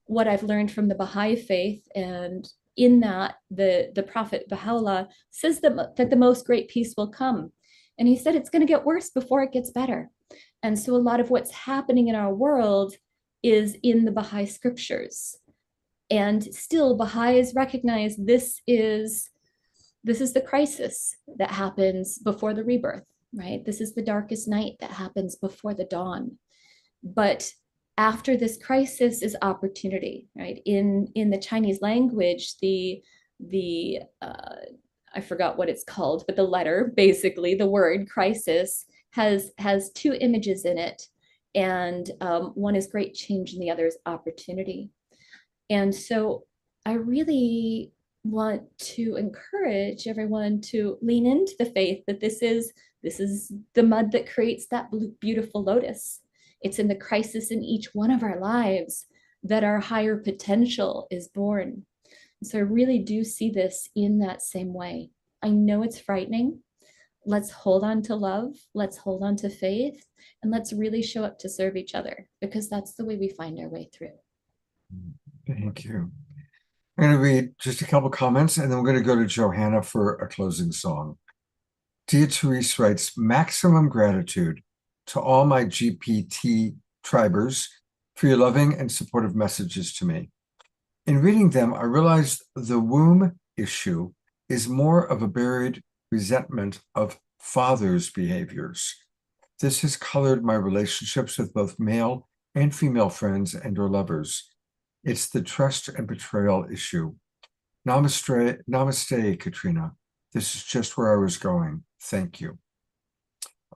what I've learned from the Baha'i faith, and in that the Prophet Baha'u'llah says that the most great peace will come. And he said it's going to get worse before it gets better. And so a lot of what's happening in our world is in the Baha'i scriptures. And still, Baha'is recognize this is the crisis that happens before the rebirth, right? This is the darkest night that happens before the dawn. But after this crisis is opportunity, right? In the Chinese language, I forgot what it's called, but the letter, basically, the word crisis has two images in it. And one is great change and the other is opportunity. And so I really want to encourage everyone to lean into the faith that this is the mud that creates that beautiful lotus. It's in the crisis in each one of our lives that our higher potential is born. And so I really do see this in that same way. I know it's frightening. Let's hold on to love. Let's hold on to faith. And let's really show up to serve each other, because that's the way we find our way through. Thank you. I'm going to read just a couple comments, and then we're going to go to Johanna for a closing song. Tia Therese writes, maximum gratitude to all my GPT tribers for your loving and supportive messages to me. In reading them, I realized the womb issue is more of a buried resentment of fathers' behaviors. This has colored my relationships with both male and female friends and or lovers. It's the trust and betrayal issue. Namaste, Katrina. This is just where I was going. Thank you.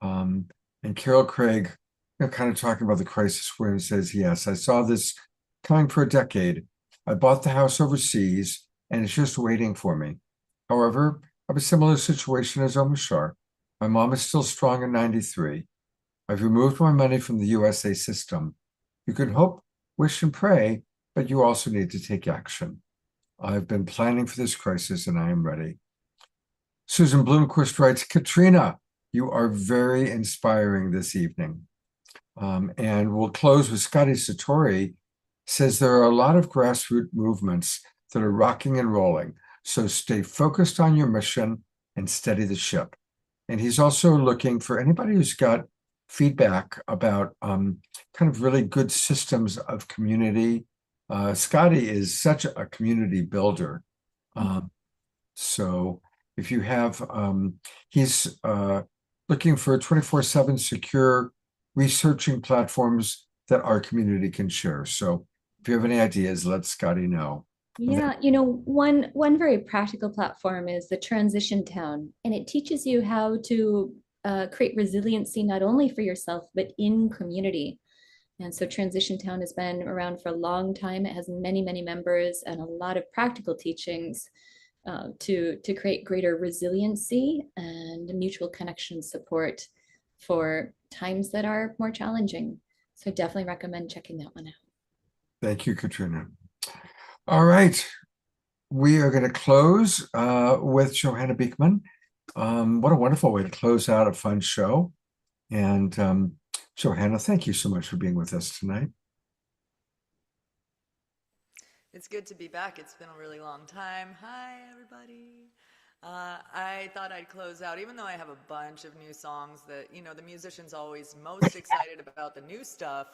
And Carol Craig, kind of talking about the crisis we're in, says, yes, I saw this coming for a decade. I bought the house overseas and it's just waiting for me. However, I have a similar situation as Omashar. My mom is still strong at 93. I've removed my money from the USA system. You can hope, wish, and pray, but you also need to take action. I've been planning for this crisis and I am ready. Susan Bloomquist writes, Katrina, you are very inspiring this evening. And we'll close with Scotty Satori, says there are a lot of grassroots movements that are rocking and rolling. So stay focused on your mission and steady the ship. And he's also looking for anybody who's got feedback about kind of really good systems of community. Scotty is such a community builder. So if you have, he's looking for 24/7 secure researching platforms that our community can share. So if you have any ideas, let Scotty know. Yeah, one very practical platform is the Transition Town, and it teaches you how to create resiliency not only for yourself, but in community. And so Transition Town has been around for a long time. It has many, many members and a lot of practical teachings. to create greater resiliency and mutual connection support for times that are more challenging. So definitely recommend checking that one out. Thank you, Katrina. All right. We are going to close with Johanna Beekman. What a wonderful way to close out a fun show. And Johanna, thank you so much for being with us tonight. It's good to be back. It's been a really long time. Hi, everybody. I thought I'd close out, even though I have a bunch of new songs that, you know, the musician's always most excited about the new stuff.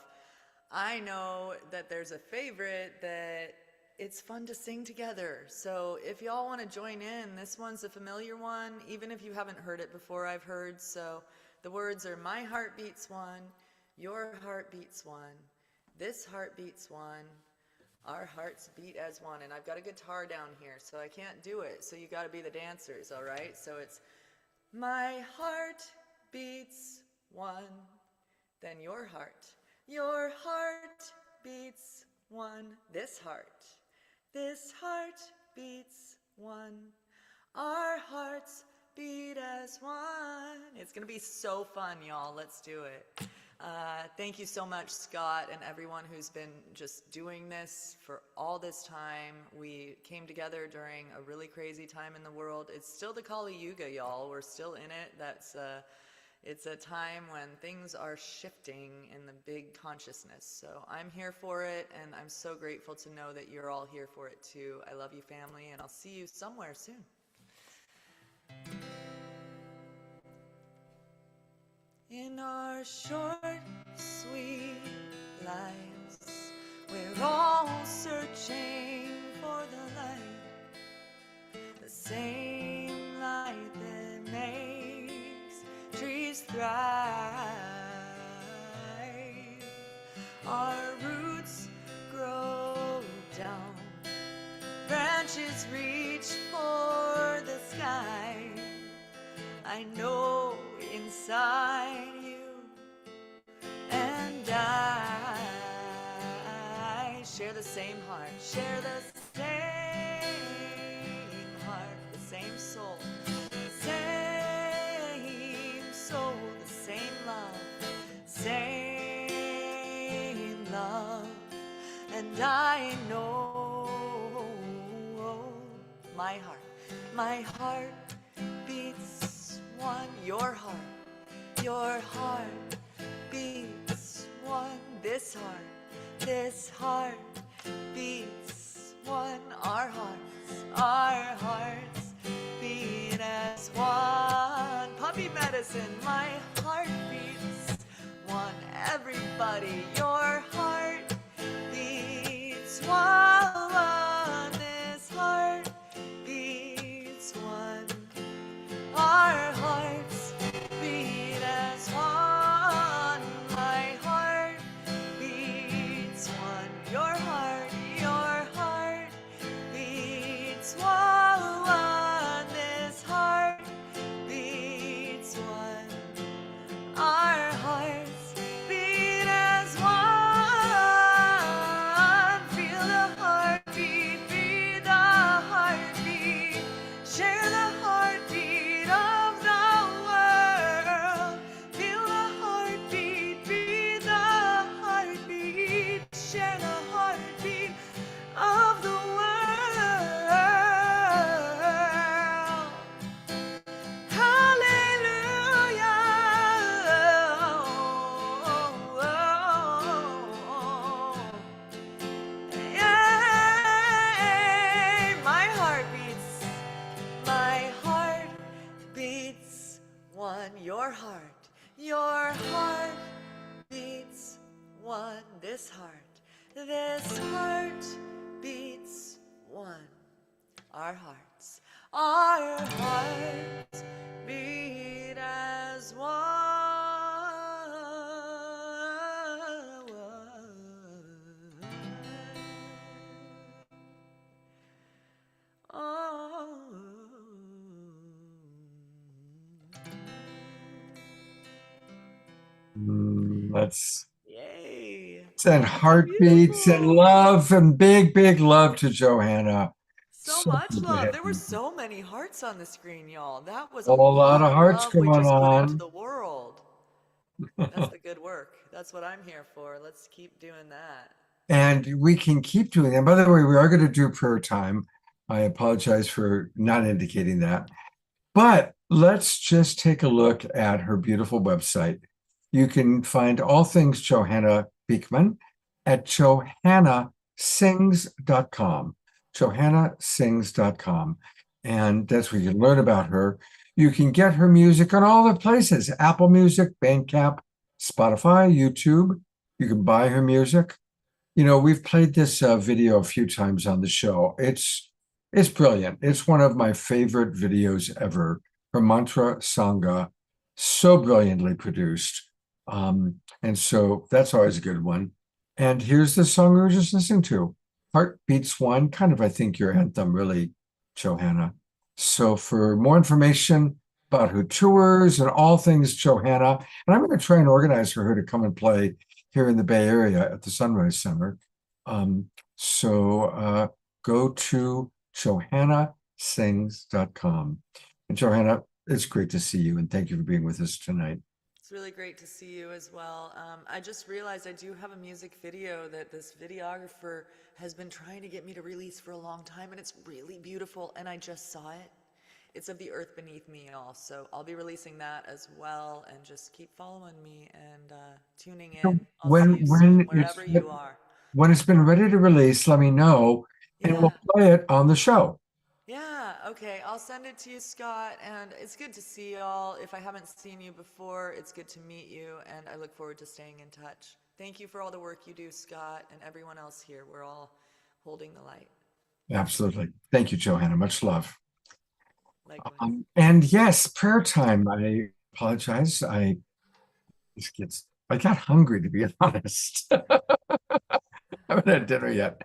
I know that there's a favorite that it's fun to sing together. So if y'all want to join in, this one's a familiar one, even if you haven't heard it before. I've heard. So the words are, my heart beats one, your heart beats one, this heart beats one, our hearts beat as one. And I've got a guitar down here, so I can't do it. So you got to be the dancers, all right? So it's, my heart beats one, then your heart beats one, this heart beats one, our hearts beat as one. It's gonna be so fun, y'all. Let's do it. Thank you so much, Scott, and everyone who's been just doing this for all this time. We came together during a really crazy time in the world. It's still the Kali Yuga, y'all. We're still in it. It's a time when things are shifting in the big consciousness. So I'm here for it, and I'm so grateful to know that you're all here for it too. I love you, family, and I'll see you somewhere soon. In our short, sweet lives, we're all searching for the light, the same light that makes trees thrive. Our roots grow down, branches reach for the sky. I know inside you and I share the same heart, share the same heart, the same soul, the same love, and I know my heart beats one, your heart beats one, this heart beats one, our hearts beat as one. Puppy medicine, my heart beats one, everybody, your heart beats one, this heart beats one, our hearts beat as one, my heart beats one, your heart beats one, this heart beats one, our hearts beat as one. Feel the heartbeat, be the heartbeat, share the heartbeat of the world. Feel the heartbeat, be the heartbeat, share the heartbeat of the world. Hallelujah. Yay. My heart beats one, your heart beats one, this heart beats one, our hearts beat as one. Oh. Let's Yay. send heartbeats and love and big love to Johanna. So So much good to love. have There were you. so many hearts on the screen, y'all. That was A a lot lot of of hearts love we going just put into on. the world. That's the good work. That's what I'm here for. Let's keep doing that. And we can keep doing that. By the way, we are going to do prayer time. I apologize for not indicating that. But let's just take a look at her beautiful website. You can find all things Johanna Beekman at johannasings.com. johannasings.com. And that's where you can learn about her. You can get her music on all the places: Apple Music, Bandcamp, Spotify, YouTube. You can buy her music. You know, we've played this video a few times on the show. It's brilliant. It's one of my favorite videos ever. Her mantra sangha, so brilliantly produced. And so that's always a good one. And here's the song we were just listening to, Heart Beats One, kind of, I think, your anthem, really, Johanna. So for more information about her tours and all things Johanna, and I'm going to try and organize for her to come and play here in the Bay Area at the Sunrise Center. So go to johannasings.com. And Johanna, it's great to see you, and thank you for being with us tonight. It's really great to see you as well. I just realized I do have a music video that this videographer has been trying to get me to release for a long time, and it's really beautiful, and I just saw it. It's of the earth beneath me, y'all. So I'll be releasing that as well, and just keep following me and tuning in. I'll see you soon, wherever you are. When it's been ready to release, let me know, and we'll play it on the show. Yeah, okay. I'll send it to you, Scott, and it's good to see y'all. If I haven't seen you before, it's good to meet you, and I look forward to staying in touch. Thank you for all the work you do, Scott, and everyone else here. We're all holding the light. Absolutely. Thank you, Johanna. Much love. Likewise. And yes, prayer time. I apologize. I got hungry, to be honest. I haven't had dinner yet.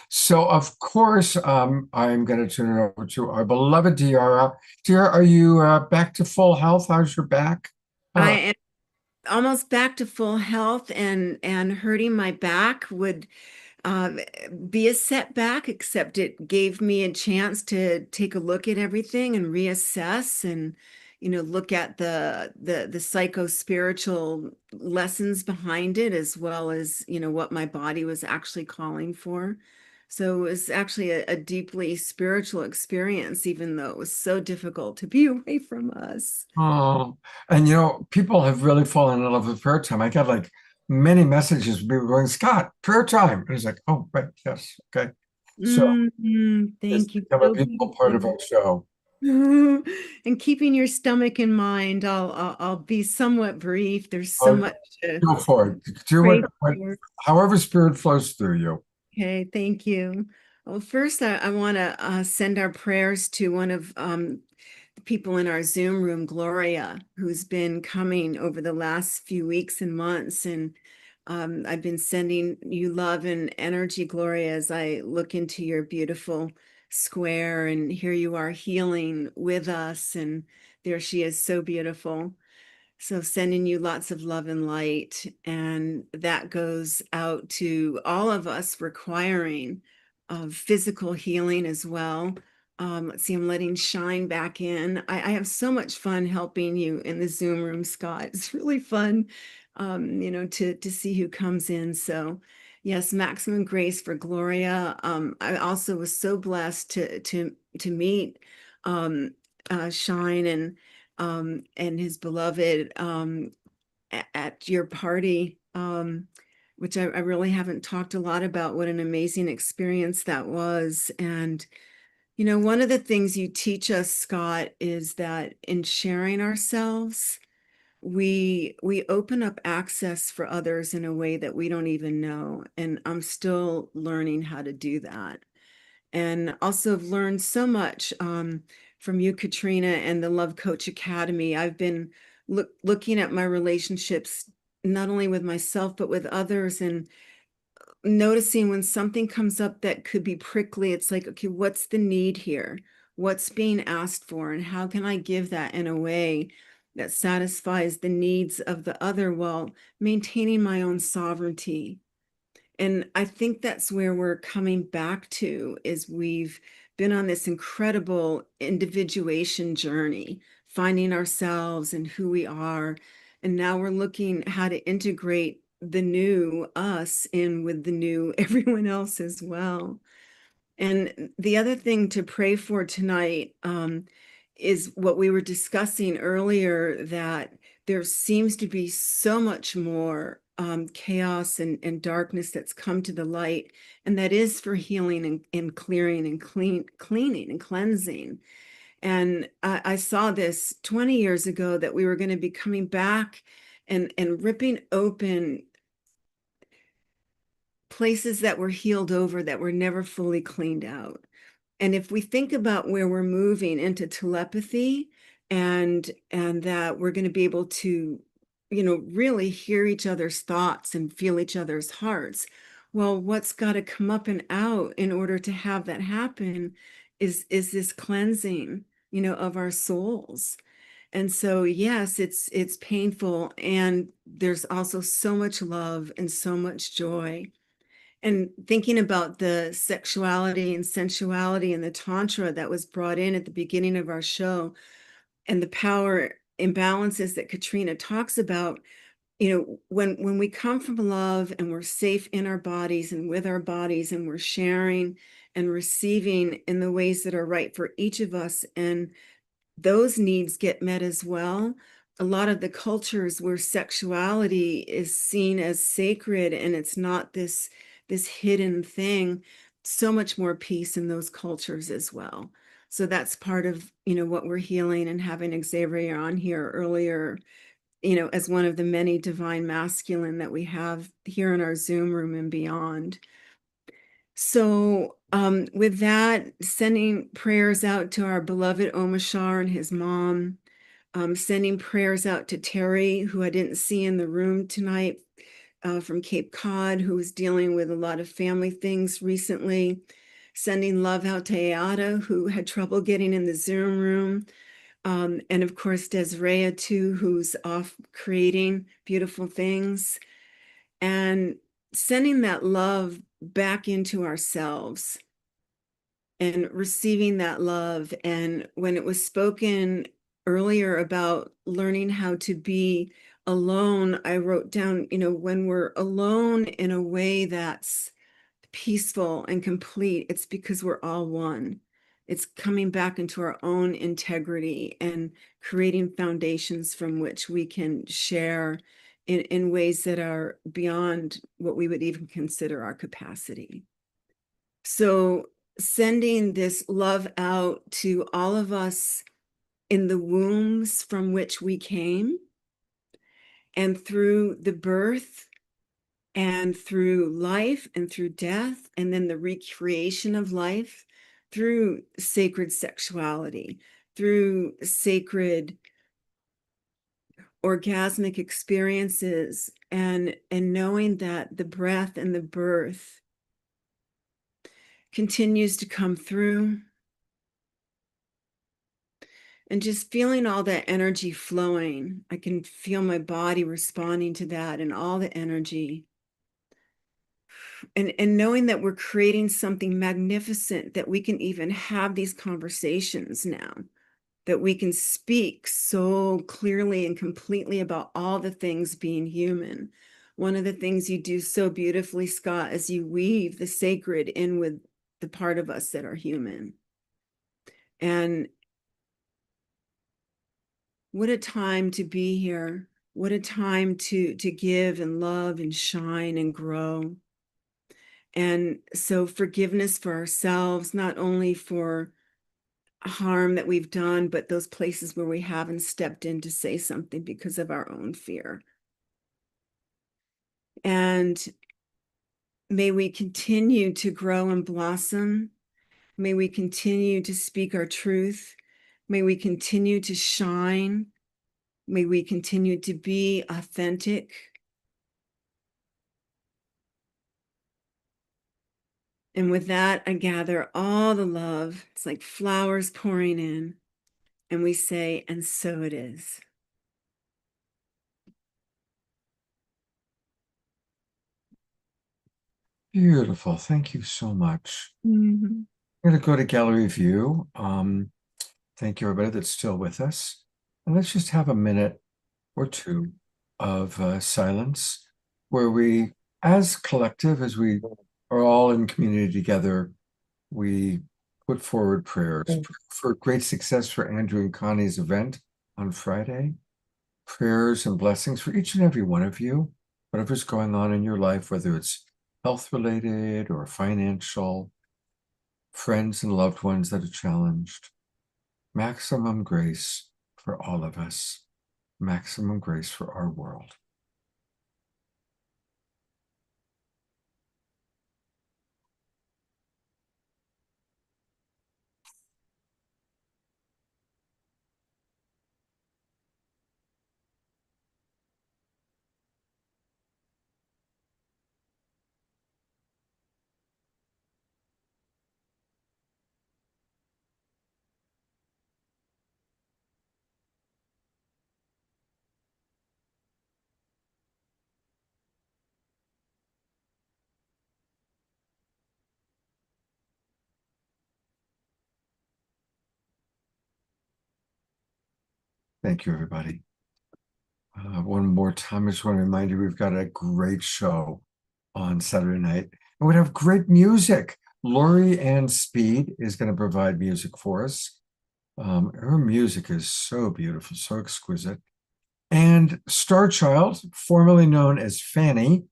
So of course, I'm going to turn it over to our beloved Tiara. Tiara, are you back to full health? How's your back? I am almost back to full health, and hurting my back would be a setback, except it gave me a chance to take a look at everything and reassess, and look at the psycho-spiritual lessons behind it, as well as what my body was actually calling for. So it was actually a deeply spiritual experience, even though it was so difficult to be away from us. Oh, and people have really fallen in love with prayer time. I got like many messages, people going, Scott, prayer time. And it's like, oh, right, yes, okay. So thank you. become a beautiful part of our show. And keeping your stomach in mind, I'll be somewhat brief. There's so much to go for it. Do however spirit flows through you. Okay, thank you. Well, first, I want to send our prayers to one of the people in our Zoom room, Gloria, who's been coming over the last few weeks and months. And I've been sending you love and energy, Gloria, as I look into your beautiful square, and here you are healing with us. And there she is, so beautiful. So sending you lots of love and light, and that goes out to all of us requiring physical healing as well. Let's see, I'm letting Shine back in. I have so much fun helping you in the Zoom room, Scott. It's really fun, to see who comes in. So yes, maximum grace for Gloria. I also was so blessed to meet Shine and his beloved at your party, which I really haven't talked a lot about. What an amazing experience that was. And one of the things you teach us, Scott, is that in sharing ourselves, we open up access for others in a way that we don't even know. And I'm still learning how to do that. And also have learned so much from you, Katrina, and the Love Coach Academy. I've been looking at my relationships, not only with myself, but with others, and noticing when something comes up that could be prickly, it's like, okay, what's the need here? What's being asked for? And how can I give that in a way that satisfies the needs of the other while maintaining my own sovereignty? And I think that's where we're coming back to, is we've been on this incredible individuation journey, finding ourselves and who we are. And now we're looking how to integrate the new us in with the new everyone else as well. And the other thing to pray for tonight is what we were discussing earlier, that there seems to be so much more chaos and darkness that's come to the light, and that is for healing and clearing and cleaning and cleansing. And I saw this 20 years ago, that we were going to be coming back and ripping open places that were healed over, that were never fully cleaned out. And if we think about where we're moving into telepathy, and that we're going to be able to, really hear each other's thoughts and feel each other's hearts. Well, what's got to come up and out in order to have that happen is this cleansing, of our souls. And so, yes, it's painful. And there's also so much love and so much joy. And thinking about the sexuality and sensuality and the tantra that was brought in at the beginning of our show, and the power imbalances that Katrina talks about, when we come from love and we're safe in our bodies and with our bodies, and we're sharing and receiving in the ways that are right for each of us, and those needs get met as well. A lot of the cultures where sexuality is seen as sacred and it's not this hidden thing, so much more peace in those cultures as well. So that's part of, what we're healing, and having Xavier on here earlier, as one of the many divine masculine that we have here in our Zoom room and beyond. So with that, sending prayers out to our beloved Omashar and his mom, sending prayers out to Terry, who I didn't see in the room tonight, from Cape Cod, who was dealing with a lot of family things recently. Sending love out to Ayada, who had trouble getting in the Zoom room. And of course, Desiree too, who's off creating beautiful things. And sending that love back into ourselves and receiving that love. And when it was spoken earlier about learning how to be alone, I wrote down, when we're alone in a way that's peaceful and complete, it's because we're all one. It's coming back into our own integrity and creating foundations from which we can share in ways that are beyond what we would even consider our capacity. So sending this love out to all of us in the wombs from which we came, and through the birth, and through life, and through death, and then the recreation of life, through sacred sexuality, through sacred orgasmic experiences, and knowing that the breath and the birth continues to come through, and just feeling all that energy flowing. I can feel my body responding to that, and all the energy. And knowing that we're creating something magnificent, that we can even have these conversations now, that we can speak so clearly and completely about all the things being human. One of the things you do so beautifully, Scott, is you weave the sacred in with the part of us that are human. And what a time to be here. What a time to give and love and shine and grow. And so forgiveness for ourselves, not only for harm that we've done, but those places where we haven't stepped in to say something because of our own fear. And may we continue to grow and blossom. May we continue to speak our truth. May we continue to shine. May we continue to be authentic. And with that, I gather all the love. It's like flowers pouring in. And we say, and so it is. Beautiful. Thank you so much. Mhm. I'm going to go to gallery view. Thank you, everybody that's still with us. And let's just have a minute or two of silence where we, as collective, as we are all in community together, we put forward prayers for great success for Andrew and Connie's event on Friday. Prayers and blessings for each and every one of you, whatever's going on in your life, whether it's health related or financial, friends and loved ones that are challenged. Maximum grace for all of us. Maximum grace for our world. Thank you, everybody. One more time, I just want to remind you, we've got a great show on Saturday night. And we have great music. Lori Ann Speed is going to provide music for us. Her music is so beautiful, so exquisite. And Starchild, formerly known as Fanny,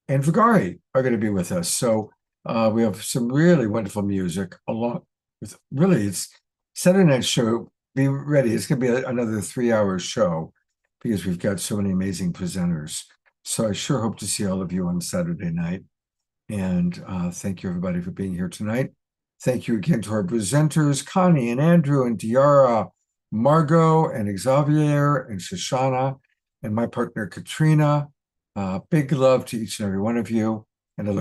and Vigari are going to be with us. So we have some really wonderful music along with, really, it's Saturday night show. Be ready. It's going to be another 3-hour show because we've got so many amazing presenters. So I sure hope to see all of you on Saturday night. And thank you, everybody, for being here tonight. Thank you again to our presenters, Connie and Andrew and Diara, Margot and Xavier and Shoshana, and my partner, Katrina. Big love to each and every one of you.